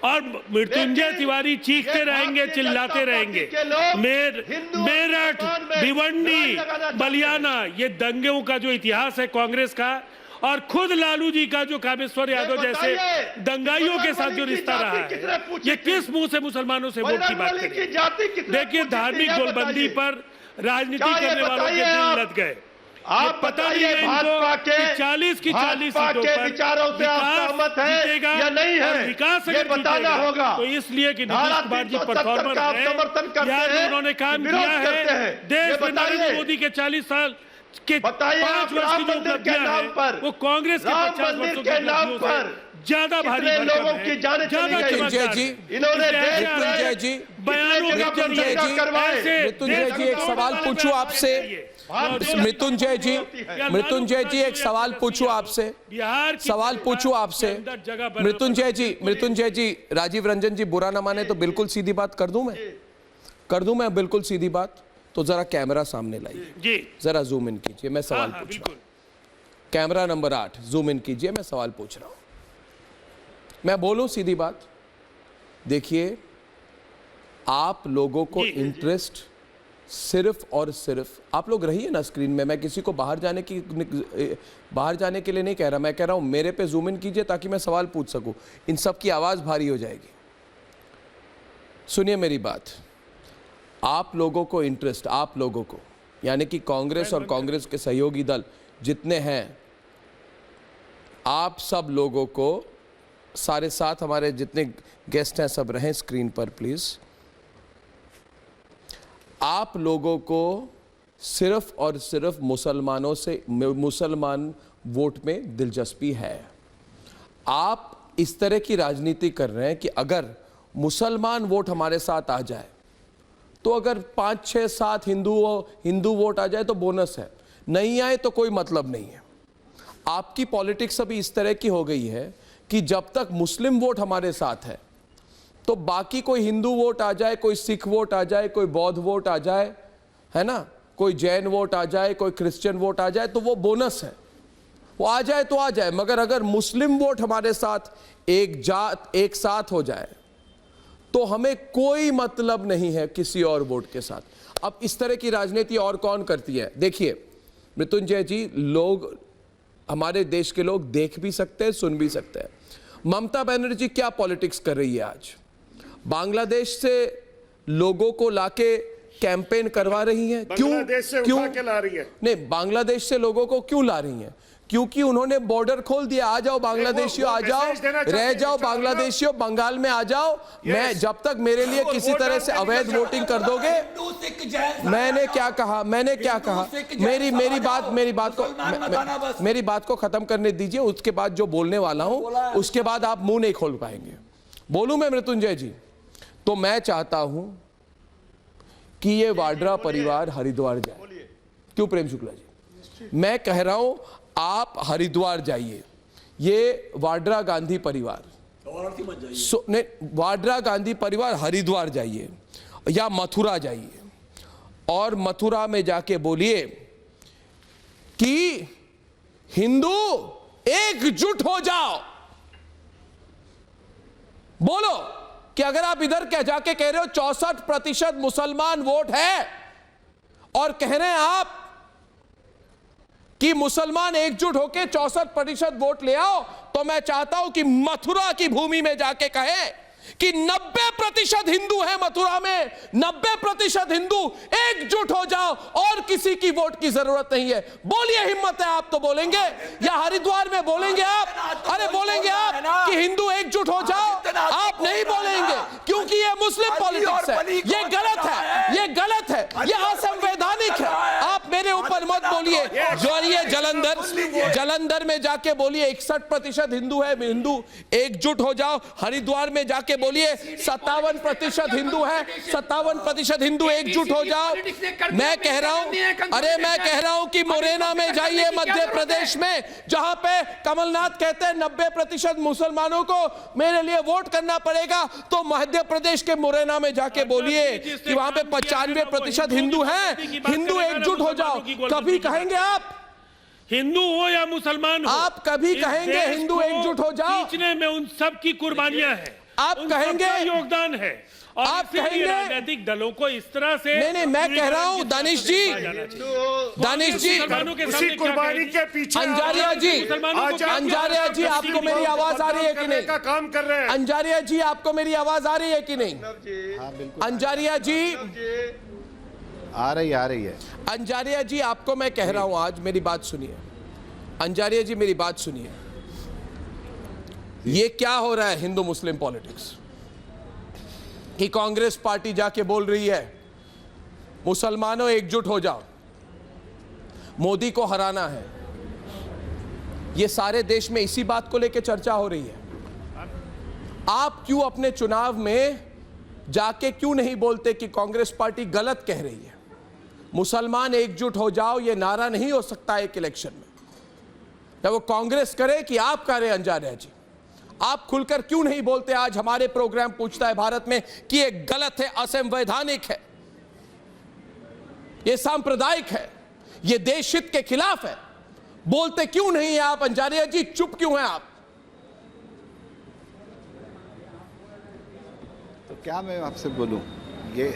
और मृत्युंजय तिवारी चीखते रहेंगे, चिल्लाते रहेंगे। मेरठ, भिवंडी, बलियाना, ये दंगों का जो इतिहास है कांग्रेस का, और खुद लालू जी का जो कामेश्वर यादव जैसे दंगाइयों के साथ जो रिश्ता रहा है, ये किस मुंह से मुसलमानों से वोट की बात करें? देखिए, धार्मिक गोलबंदी पर राजनीति करने वालों के दिल लद गए।
आप पता नहीं है भाजपा के
40 की 40 सीटों पर
विचारों से आप सहमत है या नहीं है,
विकास
ये बताना होगा।
तो इसलिए कि नीतीश कुमार जी परफॉर्मर है, उन्होंने काम किया है। देश में नरेंद्र मोदी के 40 साल के 5 वर्ष की जो उपलब्धियां हैं, वो कांग्रेस के 50 वर्षों की उपलब्धियों से ज्यादा भारी
लोगों की जाने
मृत्युंजय जी, मृत्युंजय जी, मृत्युंजय जी एक सवाल पूछूं आपसे, मृत्युंजय जी, मृत्युंजय जी एक सवाल पूछूं आपसे, सवाल पूछूं आपसे, मृत्युंजय जी, राजीव रंजन जी बुरा ना माने तो बिल्कुल सीधी बात कर दूं मैं बिल्कुल सीधी बात। तो जरा कैमरा सामने लाइए, जरा जूम इन कीजिए, मैं सवाल पूछ रहा हूं। कैमरा नंबर 8 जूम इन कीजिए, मैं सवाल पूछ रहा हूं। मैं बोलूं सीधी बात, देखिए आप लोगों को इंटरेस्ट सिर्फ और सिर्फ, आप लोग रहिए ना स्क्रीन में, मैं किसी को बाहर जाने के लिए नहीं कह रहा, मैं कह रहा हूं मेरे पे जूम इन कीजिए ताकि मैं सवाल पूछ सकूं। इन सब की आवाज भारी हो जाएगी। सुनिए मेरी बात, आप लोगों को इंटरेस्ट, आप लोगों को यानी कि कांग्रेस और कांग्रेस के सहयोगी दल जितने हैं, आप सब लोगों को, सारे साथ हमारे जितने गेस्ट हैं सब रहें स्क्रीन पर प्लीज। आप लोगों को सिर्फ और सिर्फ मुसलमान वोट में दिलचस्पी है। आप इस तरह की राजनीति कर रहे हैं कि अगर मुसलमान वोट हमारे साथ आ जाए तो अगर 5, 6, 7 हिंदू वोट आ जाए तो बोनस है, नहीं आए तो कोई मतलब नहीं है। आपकी पॉलिटिक्स अभी इस तरह की हो गई है कि जब तक मुस्लिम वोट हमारे साथ है तो बाकी कोई हिंदू वोट आ जाए, कोई सिख वोट आ जाए, कोई बौद्ध वोट आ जाए, है ना, कोई जैन वोट आ जाए, कोई क्रिश्चियन वोट आ जाए तो वो बोनस है, वो आ जाए तो आ जाए। मगर अगर मुस्लिम वोट हमारे साथ एक साथ हो जाए तो हमें कोई मतलब नहीं है किसी और वोट के साथ। अब इस तरह की राजनीति और कौन करती है? देखिए मृत्युंजय जी, लोग, हमारे देश के लोग देख भी सकते हैं, सुन भी सकते हैं। ममता बनर्जी क्या पॉलिटिक्स कर रही है आज? बांग्लादेश से लोगों को लाके कैंपेन करवा रही हैं। क्यों
ला रही है?
नहीं, बांग्लादेश से लोगों को क्यों ला रही हैं? क्योंकि उन्होंने बॉर्डर खोल दिया। आ जाओ बांग्लादेशियों, आ जाओ, रह जाओ बांग्लादेशियों, बंगाल में आ जाओ। मैं जब तक मेरे लिए किसी तरह से अवैध वोटिंग कर दोगे, मैंने क्या कहा? मेरी बात को खत्म करने दीजिए। उसके बाद जो बोलने वाला हूं उसके बाद आप मुंह नहीं खोल पाएंगे। बोलूं मैं मृत्युंजय जी? तो मैं चाहता हूं कि ये वाड्रा परिवार हरिद्वार जाए। क्यों प्रेम शुक्ला जी? मैं कह रहा हूं आप हरिद्वार जाइए। ये वाड्रा गांधी परिवार, वाड्रा गांधी परिवार हरिद्वार जाइए या मथुरा जाइए और मथुरा में जाके बोलिए कि हिंदू एकजुट हो जाओ। बोलो कि अगर आप इधर क्या जाके कह रहे हो 64% मुसलमान वोट है और कह रहे हैं आप कि मुसलमान एकजुट होकर 64% वोट ले आओ, तो मैं चाहता हूं कि मथुरा की भूमि में जाके कहे कि 90% हिंदू है मथुरा में, 90% हिंदू एकजुट हो जाओ और किसी की वोट की जरूरत नहीं है। बोलिए, हिम्मत है आप तो बोलेंगे? या हरिद्वार में बोलेंगे आप? अरे बोलेंगे आप कि हिंदू एकजुट हो जाओ? आप नहीं बोलेंगे क्योंकि ये मुस्लिम पॉलिटिक्स है। ये गलत है, ये गलत है, ये असंवैधानिक है। आप मेरे ऊपर मत बोलिए। जोड़िए जलंधर में जाके बोलिए 61% हिंदू है, हिंदू एकजुट हो जाओ। हरिद्वार में जाके बोलिए 57% हिंदू है, 57% हिंदू एकजुट हो जाओ। मैं कह रहा हूं कि मुरैना में जाइए मध्य प्रदेश में, जहां पे कमलनाथ कहते हैं 90% मुसलमानों को मेरे लिए वोट करना पड़ेगा, तो मध्य प्रदेश के मुरैना में जाके बोलिए कि वहां पे 95% हिंदू हैं, हिंदू एकजुट हो जाओ। कभी कहेंगे आप
हिंदू हो या मुसलमान हो,
आप कभी कहेंगे हिंदू एकजुट हो जाओ?
खींचने में उन सब की कुर्बानियां हैं,
आप कहेंगे
योगदान है। और
आप कहेंगे
राजनीतिक दलों को इस तरह से
नहीं, मैं कह रहा हूं दानिश जी,
उसी कुर्बानी के पीछे
अंजारिया जी आपको मेरी आवाज आ रही है कि नहीं?
का काम कर रहे हैं।
अंजारिया जी आपको मेरी आवाज आ रही है कि नहीं? अंजारिया जी
आ रही है।
अंजारिया जी आपको मैं कह रहा हूं, आज मेरी बात सुनिए। अंजारिया जी मेरी बात सुनिए। ये क्या हो रहा है हिंदू मुस्लिम पॉलिटिक्स कि कांग्रेस पार्टी जाके बोल रही है मुसलमानों एकजुट हो जाओ, मोदी को हराना है। ये सारे देश में इसी बात को लेकर चर्चा हो रही है। आप क्यों अपने चुनाव में जाके क्यों नहीं बोलते कि कांग्रेस पार्टी गलत कह रही है? मुसलमान एकजुट हो जाओ ये नारा नहीं हो सकता एक इलेक्शन में। जब वो कांग्रेस करे कि आप करें, अंजारिया जी आप खुलकर क्यों नहीं बोलते? आज हमारे प्रोग्राम पूछता है भारत में कि ये गलत है, असंवैधानिक है, ये सांप्रदायिक है, ये देश हित के खिलाफ है। बोलते क्यों नहीं है आप अंजारिया जी? चुप क्यों हैं आप?
तो क्या मैं आपसे बोलूं, ये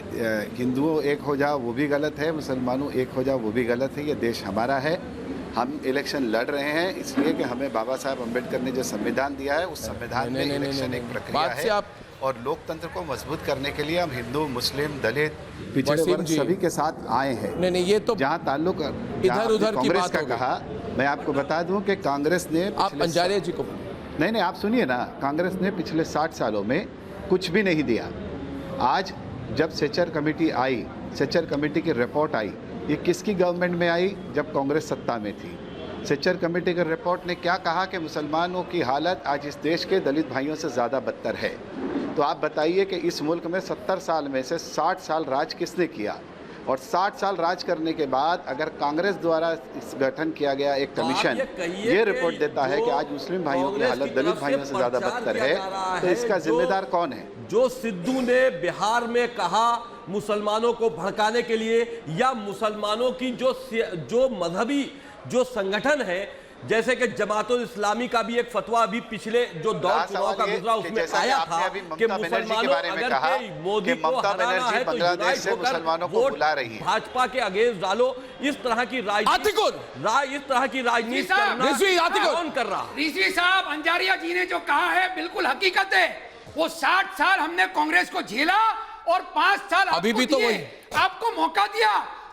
हिंदुओं एक हो जाओ वो भी गलत है, मुसलमानों एक हो जाओ वो भी गलत है। ये देश हमारा है, हम इलेक्शन लड़ रहे हैं इसलिए कि हमें बाबा साहब अम्बेडकर ने जो संविधान दिया है उस संविधान में इलेक्शन एक प्रक्रिया है और लोकतंत्र को मजबूत करने के लिए हम हिंदू, मुस्लिम, दलित, पिछड़े वर्ग सभी के साथ आए हैं।
नहीं, ये तो
जहाँ ताल्लुक
इधर उधर की
कांग्रेस
बात
का कहा, मैं आपको बता दूं कि कांग्रेस ने
आप अंजारिया जी को
नहीं आप सुनिए ना, कांग्रेस ने पिछले 60 सालों में कुछ भी नहीं दिया। आज जब सेचर कमेटी आई सेचर कमेटी की रिपोर्ट आई, ये किसकी गवर्नमेंट में आई? जब कांग्रेस सत्ता में थी। सेचर कमेटी की रिपोर्ट ने क्या कहा कि मुसलमानों की हालत आज इस देश के दलित भाइयों से ज़्यादा बदतर है। तो आप बताइए कि इस मुल्क में 70 साल में से 60 साल राज किसने किया? और 60 साल राज करने के बाद अगर कांग्रेस द्वारा इस गठन किया गया एक कमीशन ये रिपोर्ट देता है कि आज मुस्लिम भाइयों की हालत दलित भाइयों से ज़्यादा बदतर है, तो इसका जिम्मेदार कौन है?
जो सिद्धू ने बिहार में कहा मुसलमानों को भड़काने के लिए, या मुसलमानों की जो मजहबी जो संगठन है, जैसे कि जमातुल इस्लामी का भी एक फतवा अभी पिछले जो दौर चुनाव का गुजरा उसमें आया था कि मुसलमानों अगर मोदी को हराना है तो यूनाइट होकर वोट भाजपा के अगेंस्ट डालो। इस तरह की राजनीति कौन कर रहा?
रिजवी साहब, अंजारिया जी ने जो कहा है बिल्कुल हकीकत है। वो 60 साल हमने कांग्रेस को झेला और 5 साल अभी भी तो आपको मौका दिया,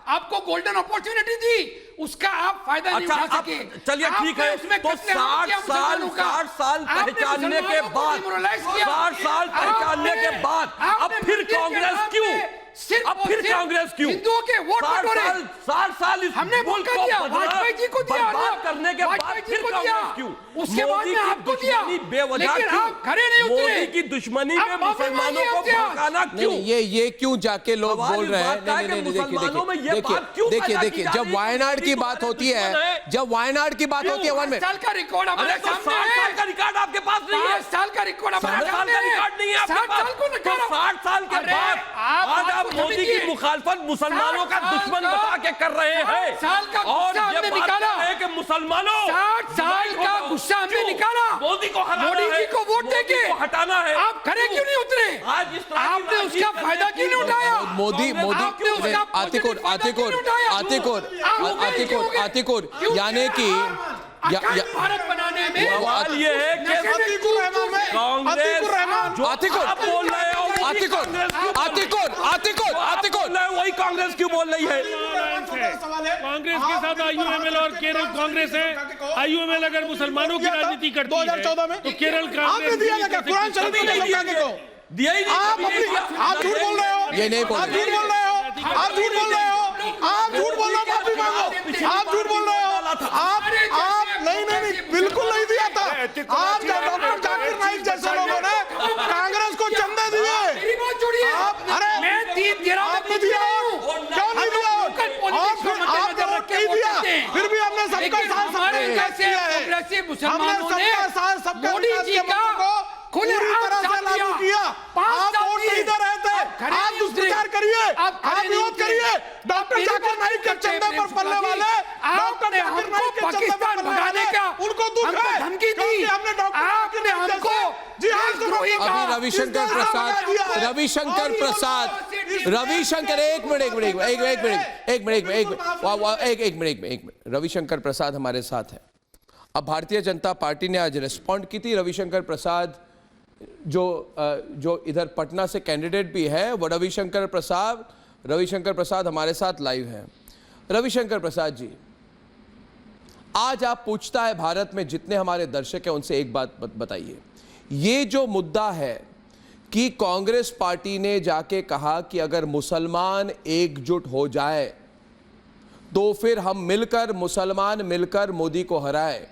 आपको गोल्डन अपॉर्चुनिटी दी, उसका आप फायदा नहीं उठा सके।
चलिए ठीक है, तो 60 साल पहचानने के बाद 60 साल पहचानने के बाद अब फिर कांग्रेस क्यों? अब फिर कांग्रेस क्यों?
हिंदुओं के वोट
60 साल इस
हमने
मुल्क को
वाजपेयी जी को दिया,
बर्बाद करने के बाद फिर कांग्रेस क्यों?
उसके बाद में आपको दिया, लेकिन आप खड़े नहीं उतरे।
मोदी की दुश्मनी में मुसलमानों को भड़काना क्यों?
ये क्यों जाके लोग बोल रहे हैं? देखिए, जब वायनाड की बात होती है,
5 साल का रिकॉर्ड हमारे सामने है।
60 साल का रिकॉर्ड आपके पास नहीं है।
5 साल का रिकॉर्ड हमारे सामने है।
60 साल का रिकॉर्ड नहीं है आपके पास। 60 साल के बाद आज आप मोदी की मुखालफत मुसलमानों का दुश्मन बता के कर रहे हैं।
60 साल का
और
हमने
ये
निकाला
है कि मुसलमानों
60 साल का गुस्सा हमने निकाला।
मोदी को हटाना
मोदी जी को वोट देके
हटाना है।
आप खड़े क्यों नहीं उतरे?
आज इस तरह
आपने उसका फायदा क्यों नहीं उठाया?
आतिकुर यानी कि
भारत बनाने में
सवाल ये है कि वही कांग्रेस क्यों बोल रही है?
कांग्रेस के साथ आईयूएमएल और केरल कांग्रेस है। आईयूएमएल अगर मुसलमानों की राजनीति करती है
2014 में
तो केरल कांग्रेस
कुरान शरीफ
दिया ही नहीं।
आप झूठ बोल रहे हो, ये नहीं बोल रहे, आप झूठ बोल रहे हो, आप झूठ बोल रहे हो, आप झूठ बोल रहे हो, माफी मांगो, आप झूठ बोल रहे हो, आप नहीं बिल्कुल नहीं दिया था। आप डॉक्टर जाकिर नाइक जैसे लोगों ने कांग्रेस को चंदे दिए, अरे
मैं 3 दिया
आपने दिया, क्यों नहीं दिया? आपने वोट नहीं दिया, फिर भी हमने सबका साथ
मोदी जी का
पूरी तरह से लागू किया। आप वोट नहीं दे रहे थे, आप दुष्प्रचार करिए, आप विरोध करिए। डॉक्टर जाकिर नाइक के चंदे पर पलने वाले डॉक्टर जाकिर नाइक के चंदे पर भगाने का उनको दुख है,
धमकी दी
हमने डॉक्टर
आपने हमको।
जी हाँ,
अभी
रविशंकर रविशंकर प्रसाद हमारे साथ है। अब भारतीय जनता पार्टी ने आज रिस्पॉन्ड की थी। रविशंकर प्रसाद जो इधर पटना से कैंडिडेट भी है, वो रविशंकर प्रसाद हमारे साथ लाइव हैं। रविशंकर प्रसाद जी, आज आप पूछता है भारत में जितने हमारे दर्शक हैं उनसे एक बात बताइए, ये जो मुद्दा है कि कांग्रेस पार्टी ने जाके कहा कि अगर मुसलमान एकजुट हो जाए तो फिर हम मुसलमान मिलकर मोदी को हराए,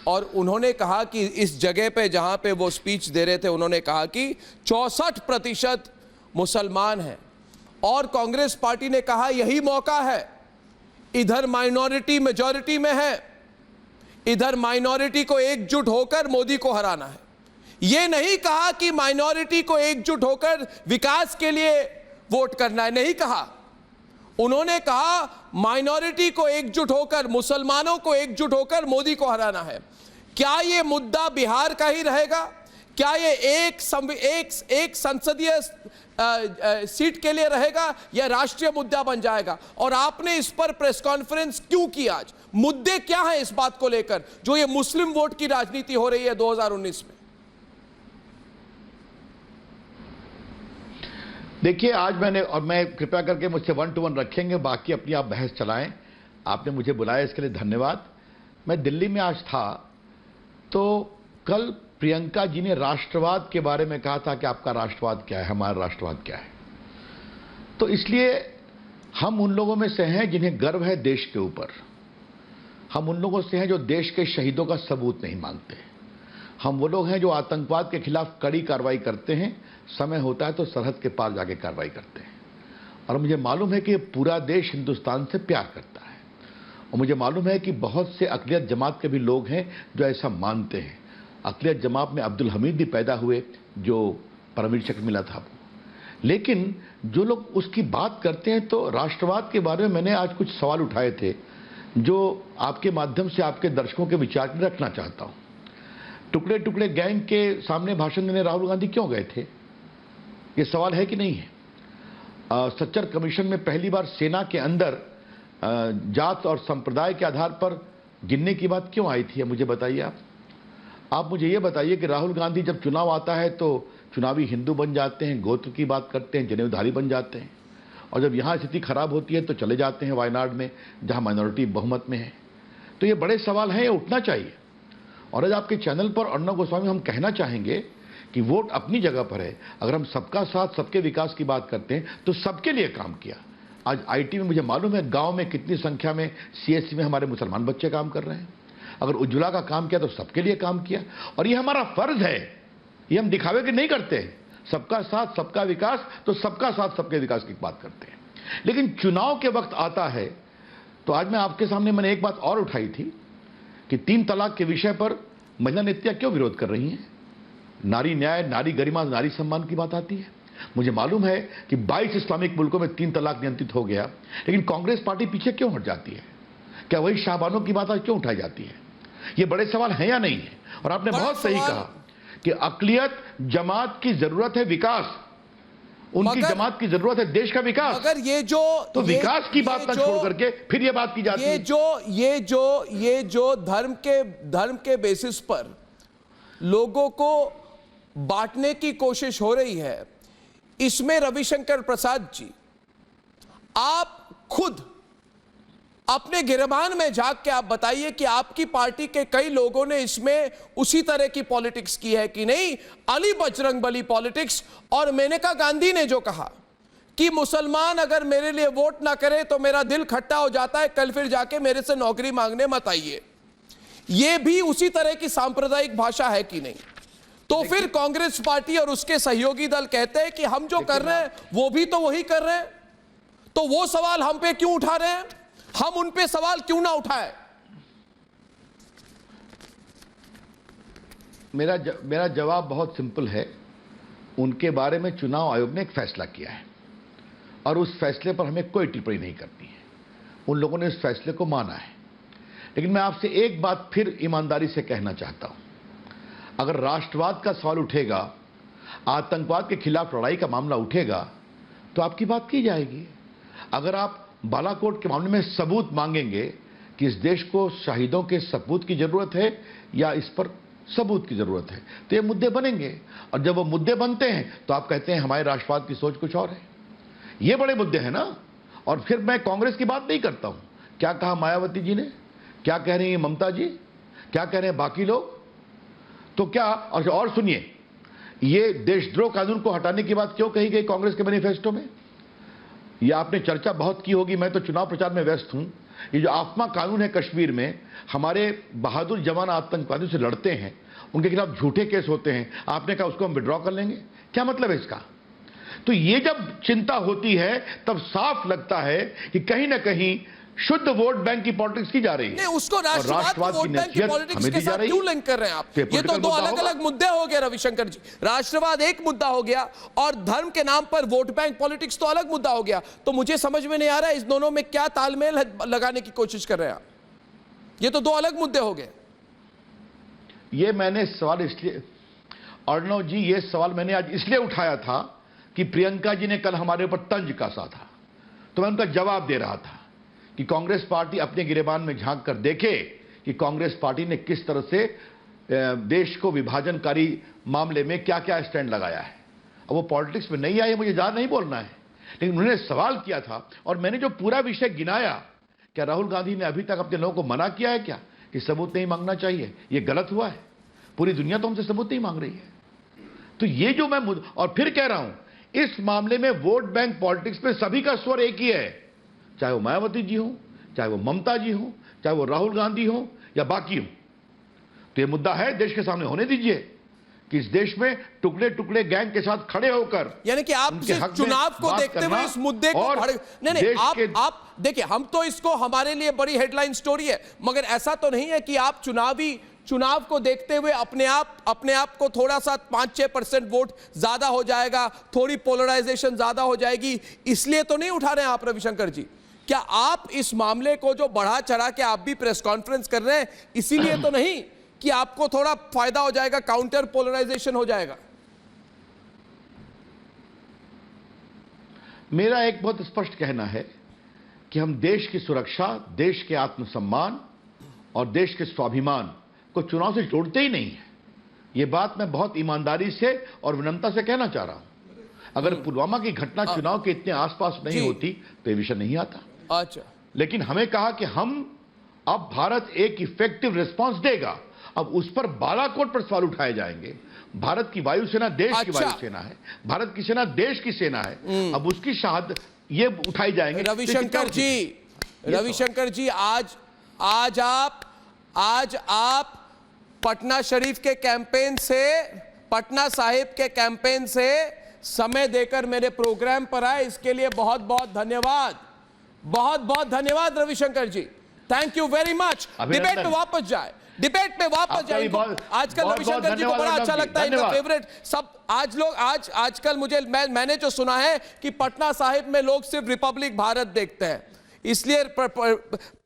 और उन्होंने कहा कि इस जगह पे जहां पे वो स्पीच दे रहे थे उन्होंने कहा कि 64% मुसलमान हैं, और कांग्रेस पार्टी ने कहा यही मौका है, इधर माइनॉरिटी मेजॉरिटी में है, इधर माइनॉरिटी को एकजुट होकर मोदी को हराना है। यह नहीं कहा कि माइनॉरिटी को एकजुट होकर विकास के लिए वोट करना है, नहीं कहा। उन्होंने कहा माइनॉरिटी को एकजुट होकर, मुसलमानों को एकजुट होकर मोदी को हराना है। क्या यह मुद्दा बिहार का ही रहेगा? क्या ये एक संसदीय सीट के लिए रहेगा या राष्ट्रीय मुद्दा बन जाएगा? और आपने इस पर प्रेस कॉन्फ्रेंस क्यों की आज? मुद्दे क्या हैं इस बात को लेकर जो ये मुस्लिम वोट की राजनीति हो रही है 2019 में?
देखिए, आज मैं कृपया करके मुझसे 1 to 1 रखेंगे, बाकी अपनी आप बहस चलाएं। आपने मुझे बुलाया इसके लिए धन्यवाद। मैं दिल्ली में आज था तो कल प्रियंका जी ने राष्ट्रवाद के बारे में कहा था कि आपका राष्ट्रवाद क्या है, हमारा राष्ट्रवाद क्या है। तो इसलिए हम उन लोगों में से हैं जिन्हें गर्व है देश के ऊपर। हम उन लोगों से हैं जो देश के शहीदों का सबूत नहीं मांगते। हम वो लोग हैं जो आतंकवाद के खिलाफ कड़ी कार्रवाई करते हैं, समय होता है तो सरहद के पार जाके कार्रवाई करते हैं। और मुझे मालूम है कि पूरा देश हिंदुस्तान से प्यार करता है, और मुझे मालूम है कि बहुत से अक़लियत जमात के भी लोग हैं जो ऐसा मानते हैं। अक़लियत जमात में अब्दुल हमीद भी पैदा हुए, जो परमवीर चक्र मिला था। लेकिन जो लोग उसकी बात करते हैं, तो राष्ट्रवाद के बारे में मैंने आज कुछ सवाल उठाए थे जो आपके माध्यम से आपके दर्शकों के विचार में रखना चाहता हूं। टुकड़े टुकड़े गैंग के सामने भाषण देने राहुल गांधी क्यों गए थे, ये सवाल है कि नहीं है। सच्चर कमीशन में पहली बार सेना के अंदर जात और संप्रदाय के आधार पर गिनने की बात क्यों आई थी, मुझे बताइए। आप मुझे ये बताइए कि राहुल गांधी जब चुनाव आता है तो चुनावी हिंदू बन जाते हैं, गोत्र की बात करते हैं, जनेऊधारी बन जाते हैं, और जब यहाँ स्थिति खराब होती है तो चले जाते हैं वायनाड में जहाँ माइनॉरिटी बहुमत में है। तो ये बड़े सवाल हैं, ये उठना चाहिए। और आज आपके चैनल पर अर्णव गोस्वामी हम कहना चाहेंगे कि वोट अपनी जगह पर है। अगर हम सबका साथ सबके विकास की बात करते हैं तो सबके लिए काम किया। आज आईटी में मुझे मालूम है गांव में कितनी संख्या में सीएससी में हमारे मुसलमान बच्चे काम कर रहे हैं। अगर उज्ज्वला का काम किया तो सबके लिए काम किया, और ये हमारा फर्ज है, ये हम दिखावे के नहीं करते। सबका साथ सबका विकास, तो सबका साथ सबके विकास की बात करते हैं। लेकिन चुनाव के वक्त आता है तो आज मैं आपके सामने मैंने एक बात और उठाई थी कि 3 तलाक के विषय पर महिला नेत्रियां क्यों विरोध कर रही हैं। नारी न्याय, नारी गरिमा, नारी सम्मान की बात आती है। मुझे मालूम है कि 22 इस्लामिक मुल्कों में 3 तलाक नियंत्रित हो गया, लेकिन कांग्रेस पार्टी पीछे क्यों हट जाती है। क्या वही शाहबानों की बात आज क्यों उठाई जाती है। ये बड़े सवाल हैं या नहीं है। और आपने बहुत सही कहा कि अक़लियत जमात की जरूरत है विकास, उनकी जमात की जरूरत है देश का विकास।
अगर ये जो
तो विकास की बात ना छोड़ करके फिर ये बात की जाती है।
ये जो धर्म के बेसिस पर लोगों को बांटने की कोशिश हो रही है, इसमें रविशंकर प्रसाद जी, आप खुद अपने गिरबान में झांक के आप बताइए कि आपकी पार्टी के कई लोगों ने इसमें उसी तरह की पॉलिटिक्स की है कि नहीं। अली बजरंगबली पॉलिटिक्स। और मेनका गांधी ने जो कहा कि मुसलमान अगर मेरे लिए वोट ना करे तो मेरा दिल खट्टा हो जाता है, कल फिर जाके मेरे से नौकरी मांगने मत आइए, यह भी उसी तरह की सांप्रदायिक भाषा है कि नहीं। तो फिर कांग्रेस पार्टी और उसके सहयोगी दल कहते हैं कि हम जो कर रहे हैं वो भी तो वही कर रहे हैं, तो वो सवाल हम पे क्यों उठा रहे हैं, हम उन पे सवाल क्यों ना उठाए।
मेरा जवाब बहुत सिंपल है। उनके बारे में चुनाव आयोग ने एक फैसला किया है और उस फैसले पर हमें कोई टिप्पणी नहीं करनी है। उन लोगों ने उस फैसले को माना है। लेकिन मैं आपसे एक बात फिर ईमानदारी से कहना चाहता हूं, अगर राष्ट्रवाद का सवाल उठेगा, आतंकवाद के खिलाफ लड़ाई का मामला उठेगा, तो आपकी बात की जाएगी। अगर आप बालाकोट के मामले में सबूत मांगेंगे कि इस देश को शहीदों के सबूत की जरूरत है या इस पर सबूत की जरूरत है, तो ये मुद्दे बनेंगे। और जब वो मुद्दे बनते हैं तो आप कहते हैं हमारे राष्ट्रवाद की सोच कुछ और है। ये बड़े मुद्दे हैं ना। और फिर मैं कांग्रेस की बात नहीं करता हूं। क्या कहा मायावती जी ने, क्या कह रही है ममता जी, क्या कह रहे हैं बाकी लोग। तो क्या, और सुनिए, ये देशद्रोह कानून को हटाने की बात क्यों कही गई कांग्रेस के मैनिफेस्टो में। ये आपने चर्चा बहुत की होगी, मैं तो चुनाव प्रचार में व्यस्त हूं। ये जो आफमा कानून है कश्मीर में, हमारे बहादुर जवान आतंकवादियों से लड़ते हैं, उनके खिलाफ झूठे केस होते हैं, आपने कहा उसको हम विड्रॉ कर लेंगे। क्या मतलब है इसका। तो ये जब चिंता होती है तब साफ लगता है कि कहीं ना कहीं शुद्ध वोट बैंक की पॉलिटिक्स की जा रही है।
नहीं, उसको राष्ट्रवाद वोट बैंक की पॉलिटिक्स के साथ क्यों लिंक कर रहे हैं आप। ये तो दो अलग अलग मुद्दे हो गए रविशंकर जी। राष्ट्रवाद एक मुद्दा हो गया और धर्म के नाम पर वोट बैंक पॉलिटिक्स तो अलग मुद्दा हो गया। तो मुझे समझ में नहीं आ रहा है इस दोनों में क्या तालमेल लगाने की कोशिश कर रहे हैं आप। ये तो दो अलग मुद्दे हो गए।
ये मैंने सवाल इसलिए, अर्णव जी, ये सवाल मैंने आज इसलिए उठाया था कि प्रियंका जी ने कल हमारे ऊपर तंज कसा था, तो मैं उनका जवाब दे रहा था कि कांग्रेस पार्टी अपने गिरेबान में झांक कर देखे कि कांग्रेस पार्टी ने किस तरह से देश को विभाजनकारी मामले में क्या क्या स्टैंड लगाया है। अब वो पॉलिटिक्स में नहीं आए, मुझे ज़्यादा नहीं बोलना है, लेकिन उन्होंने सवाल किया था और मैंने जो पूरा विषय गिनाया, क्या राहुल गांधी ने अभी तक अपने लोगों को मना किया है क्या कि सबूत नहीं मांगना चाहिए। ये गलत हुआ है। पूरी दुनिया तो हमसे सबूत नहीं मांग रही है। तो ये जो मैं और फिर कह रहा हूं, इस मामले में वोट बैंक पॉलिटिक्स में सभी का स्वर एक ही है। चाहे वो मायावती जी हो, चाहे वो ममता जी हो, चाहे वो राहुल गांधी हो या बाकी हो। तो ये मुद्दा है, देश के सामने होने दीजिए कि इस देश में टुकड़े टुकड़े गैंग के साथ खड़े होकर,
यानी कि आप चुनाव को देखते हुए इस मुद्दे को नहीं, आप देखिए, हम तो इसको हमारे लिए बड़ी हेडलाइन स्टोरी है, मगर ऐसा तो नहीं है कि आप चुनाव को देखते हुए अपने आप को थोड़ा सा 5-6% वोट ज्यादा हो जाएगा, थोड़ी पोलराइजेशन ज्यादा हो जाएगी, इसलिए तो नहीं उठा रहे हैं आप रविशंकर जी? क्या आप इस मामले को जो बढ़ा चढ़ा के आप भी प्रेस कॉन्फ्रेंस कर रहे हैं, इसीलिए तो नहीं कि आपको थोड़ा फायदा हो जाएगा, काउंटर पोलराइजेशन हो जाएगा?
मेरा एक बहुत स्पष्ट कहना है कि हम देश की सुरक्षा, देश के आत्मसम्मान और देश के स्वाभिमान को चुनाव से जोड़ते ही नहीं है। यह बात मैं बहुत ईमानदारी से और विनम्रता से कहना चाह रहा हूं। अगर पुलवामा की घटना चुनाव के इतने आसपास नहीं होती तो ये विषय नहीं आता।
अच्छा,
लेकिन हमें कहा कि हम अब भारत एक इफेक्टिव रिस्पांस देगा, अब उस पर बालाकोट पर सवाल उठाए जाएंगे। भारत की वायुसेना देश की वायुसेना है, भारत की सेना देश की सेना है, अब उसकी शहादत ये उठाई जाएंगे।
रविशंकर जी, आज आप पटना शरीफ के कैंपेन से, पटना साहिब के कैंपेन से समय देकर मेरे प्रोग्राम पर आए, इसके लिए बहुत बहुत धन्यवाद, बहुत बहुत धन्यवाद Ravishankar ji, thank you very much. Debate में वापस जाए, डिबेट में वापस जाए। आजकल रविशंकर जी को बड़ा अच्छा लगता है, इनका फेवरेट सब आजकल मुझे मैंने जो सुना है कि पटना साहिब में लोग सिर्फ रिपब्लिक भारत देखते हैं, इसलिए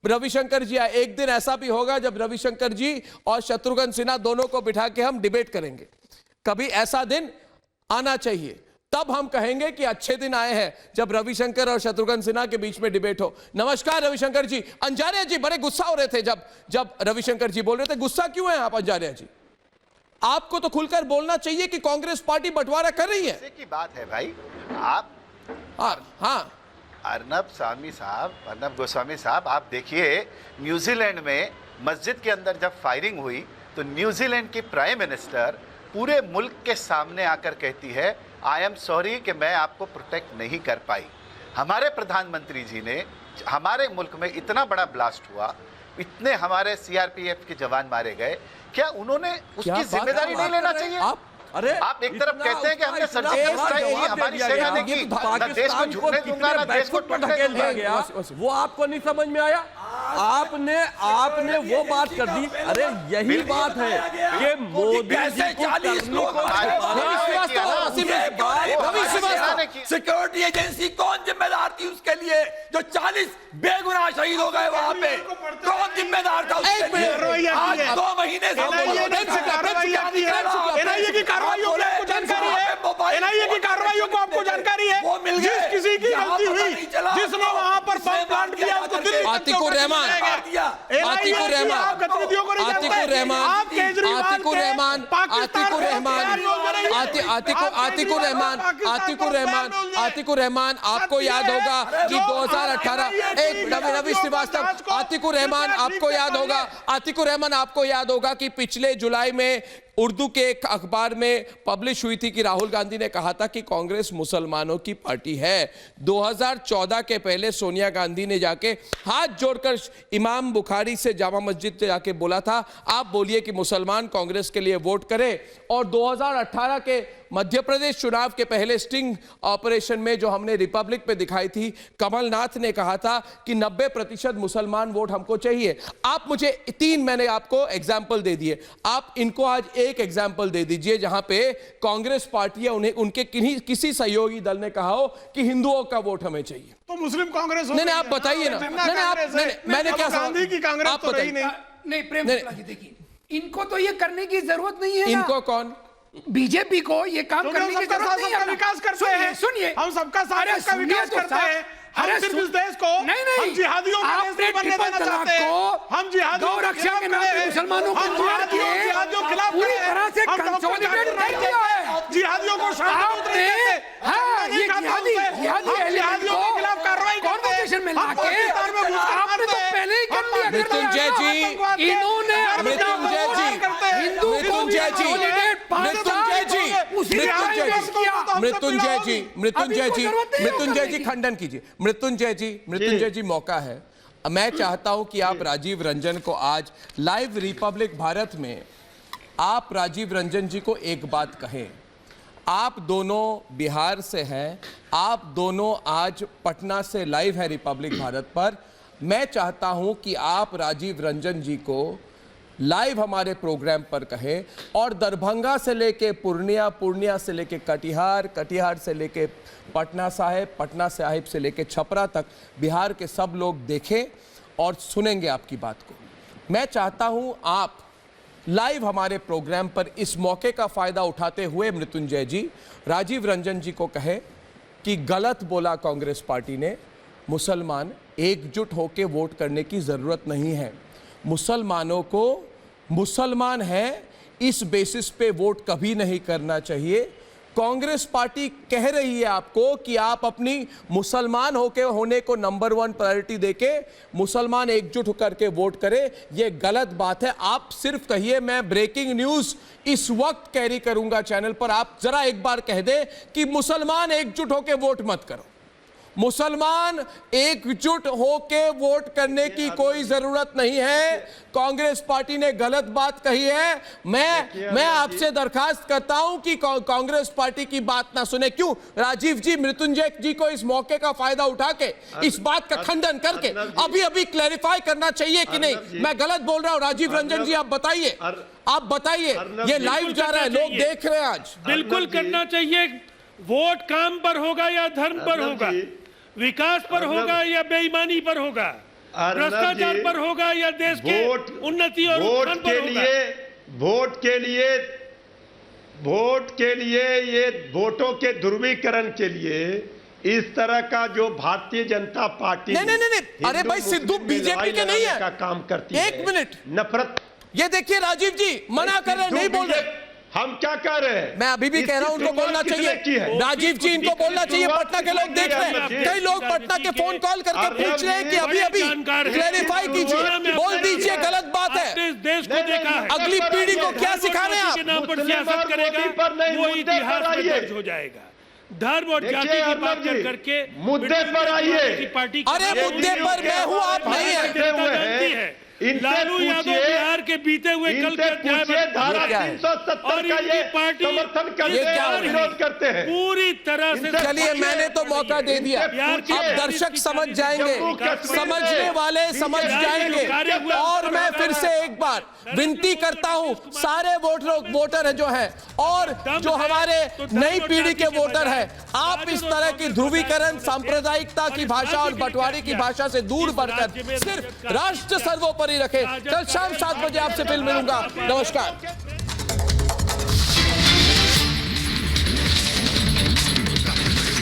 रविशंकर जी एक दिन ऐसा भी होगा जब रविशंकर जी और शत्रुघ्न सिन्हा दोनों को बिठा के हम डिबेट करेंगे। कभी ऐसा दिन आना चाहिए, तब हम कहेंगे कि अच्छे दिन आए हैं जब रविशंकर और शत्रुघ्न सिन्हा के बीच में डिबेट हो। नमस्कार रविशंकर जी। अंजारिया जी बड़े गुस्सा हो रहे थे जब रविशंकर जी बोल रहे थे, गुस्सा क्यों है आप अंजारिया जी? आपको तो खुलकर बोलना चाहिए कि कांग्रेस पार्टी बंटवारा कर रही है।
की बात है भाई, आप
हाँ
अर्नब गोस्वामी साहब, आप देखिए न्यूजीलैंड में मस्जिद के अंदर जब फायरिंग हुई तो न्यूजीलैंड की प्राइम मिनिस्टर पूरे मुल्क के सामने आकर कहती है आई एम सॉरी कि मैं आपको प्रोटेक्ट नहीं कर पाई। हमारे प्रधानमंत्री जी ने, हमारे मुल्क में इतना बड़ा ब्लास्ट हुआ, इतने हमारे सीआरपीएफ के जवान मारे गए, क्या उन्होंने उसकी जिम्मेदारी नहीं लेना चाहिए? आप एक तरफ कहते हैं कि हमने सर्जिकल स्ट्राइक की, हमारी सेना ने की, ना देश को झुकने दूंगा ना देश को टूटने दूंगा।
वो आपको नहीं समझ में आया? आपने वो बात कर दी। अरे यही बात है कि मोदी जी को
सिक्योरिटी एजेंसी कौन जिम्मेदार थी उसके लिए जो 40 बेगुनाह शहीद हो गए वहां पे? कौन जिम्मेदार था उसके लिए? आज 2 महीने से
एनआईए की कार्रवाइयों की आपको जानकारी है? एनआईए की कार्रवाइयों को आपको जानकारी है? जिस किसी की गलती हुई, जिसने वहां पर बम प्लांट किया उसको दिल्ली
आतिकुर रहमान, आपको याद होगा कि 2018 रवि श्रीवास्तव, आतिकुर रहमान आपको याद होगा कि पिछले जुलाई में उर्दू के एक अखबार में पब्लिश हुई थी कि राहुल गांधी ने कहा था कि कांग्रेस मुसलमानों की पार्टी है। 2014 के पहले सोनिया गांधी ने जाके हाथ जोड़कर इमाम बुखारी से जामा मस्जिद से जाके बोला था आप बोलिए कि मुसलमान कांग्रेस के लिए वोट करें। और 2018 के मध्य प्रदेश चुनाव के पहले स्टिंग ऑपरेशन में जो हमने रिपब्लिक पे दिखाई थी, कमलनाथ ने कहा था कि 90% मुसलमान वोट हमको चाहिए। आप मुझे 3 मैंने आपको एग्जाम्पल दे दिए, आप इनको आज एक एग्जाम्पल दे दीजिए जहां पे कांग्रेस पार्टी उन्हें उनके किसी सहयोगी दल ने कहा हो कि हिंदुओं का वोट हमें चाहिए।
तो मुस्लिम कांग्रेस
नहीं आप बताइए ना। मैंने क्या
गांधी की कांग्रेस
आप बताइए
नहीं प्रेम जी देखिए, इनको तो ये करने की जरूरत नहीं है।
इनको कौन?
बीजेपी को ये काम करने की जरूरत नहीं है।
विकास करते हैं,
सुनिए,
हम सबका साथ का विकास करते हैं। हम सिर्फ इस देश को हम जिहादियों का देश नहीं बनने देना चाहते हैं। हम जिहादियों
रक्षा के नाम पे मुसलमानों को मार के
जिहादियों के खिलाफ
पूरी तरह से कंसोलिडेट कर दिया है।
जिहादियों को शांति
ये जिहादियों के खिलाफ कार्रवाई कॉन्वोकेशन में लाके आपने तो पहले ही कर लिया।
मृत्युंजय जी,
इन्होंने
मृत्युंजय जी, मृत्युंजय जी खंडन कीजिए। मृत्युंजय जी मौका है। मैं चाहता हूं कि आप राजीव रंजन को आज लाइव रिपब्लिक भारत में आप राजीव रंजन जी को एक बात कहें। आप दोनों बिहार से हैं, आप दोनों आज पटना से लाइव है रिपब्लिक भारत पर। मैं चाहता हूं कि आप राजीव रंजन जी को लाइव हमारे प्रोग्राम पर कहें और दरभंगा से लेके पूर्णिया, पूर्णिया से लेके कटिहार, कटिहार से लेके पटना साहिब, पटना साहिब से लेके छपरा तक बिहार के सब लोग देखें और सुनेंगे आपकी बात को। मैं चाहता हूं आप लाइव हमारे प्रोग्राम पर इस मौके का फ़ायदा उठाते हुए मृत्युंजय जी राजीव रंजन जी को कहे कि गलत बोला कांग्रेस पार्टी ने, मुसलमान एकजुट होकर वोट करने की ज़रूरत नहीं है। मुसलमानों को मुसलमान है इस बेसिस पे वोट कभी नहीं करना चाहिए। कांग्रेस पार्टी कह रही है आपको कि आप अपनी मुसलमान होने को नंबर 1 प्रायोरिटी देके मुसलमान एकजुट होकर के वोट करें, ये गलत बात है। आप सिर्फ कहिए, मैं ब्रेकिंग न्यूज़ इस वक्त कैरी करूंगा चैनल पर, आप जरा एक बार कह दें कि मुसलमान एकजुट होकर वोट मत करो। मुसलमान एकजुट होके वोट करने की कोई जरूरत नहीं है। कांग्रेस पार्टी ने गलत बात कही है। मैं आपसे दरखास्त करता हूं कि कांग्रेस पार्टी की बात ना सुने। क्यों राजीव जी मृत्युंजय जी को इस मौके का फायदा उठा के इस बात का खंडन करके अभी क्लैरिफाई करना चाहिए कि नहीं? मैं गलत बोल रहा हूं? राजीव रंजन जी आप बताइए, ये लाइव जा रहा है, लोग देख रहे हैं आज।
बिल्कुल करना चाहिए। वोट काम पर होगा या धर्म पर होगा, विकास पर होगा या बेईमानी पर होगा, भ्रष्टाचार पर होगा या देश के उन्नति और उत्थान पर होगा।
वोट के लिए ये वोटों के ध्रुवीकरण के लिए इस तरह का जो भारतीय जनता पार्टी
नहीं, अरे भाई सिद्धू बीजेपी के नहीं है
का काम करती है।
एक मिनट,
नफरत।
ये देखिए राजीव जी मना कर रहे हैं, नहीं बोल रहे।
हम क्या कह रहे हैं?
मैं अभी भी कह रहा हूं उनको बोलना चाहिए। राजीव जी इनको बोलना चाहिए। पटना के लोग देख रहे हैं, कई लोग पटना के फोन कॉल करके पूछ रहे हैं कि अभी क्लैरिफाई कीजिए, बोल दीजिए गलत बात है।
देश को देखा है,
अगली पीढ़ी को क्या सिखा रहे हैं आप?
नाम पर सियासत करेगा वो इतिहास में दर्ज हो जाएगा। धर्म और जाति की बात करके
मुद्दे पर आइए।
पार्टी
अरे मुद्दे पर मैं हूं, आप नहीं है।
लालू यादव बिहार के बीते हुए कल के
धारा 370 का ये समर्थन विरोध करते हैं
पूरी तरह से।
चलिए मैंने तो मौका दे दिया, अब दर्शक समझ जाएंगे, समझने वाले समझ जाएंगे। और मैं फिर से एक बार विनती करता हूं सारे वोटर जो हैं और जो हमारे नई पीढ़ी के वोटर हैं, आप इस तरह की ध्रुवीकरण, सांप्रदायिकता की भाषा और बंटवारे की भाषा से दूर बढ़कर सिर्फ राष्ट्र सर्वोपरि रखें। कल शाम 7 बजे आपसे फिर मिलूंगा। नमस्कार।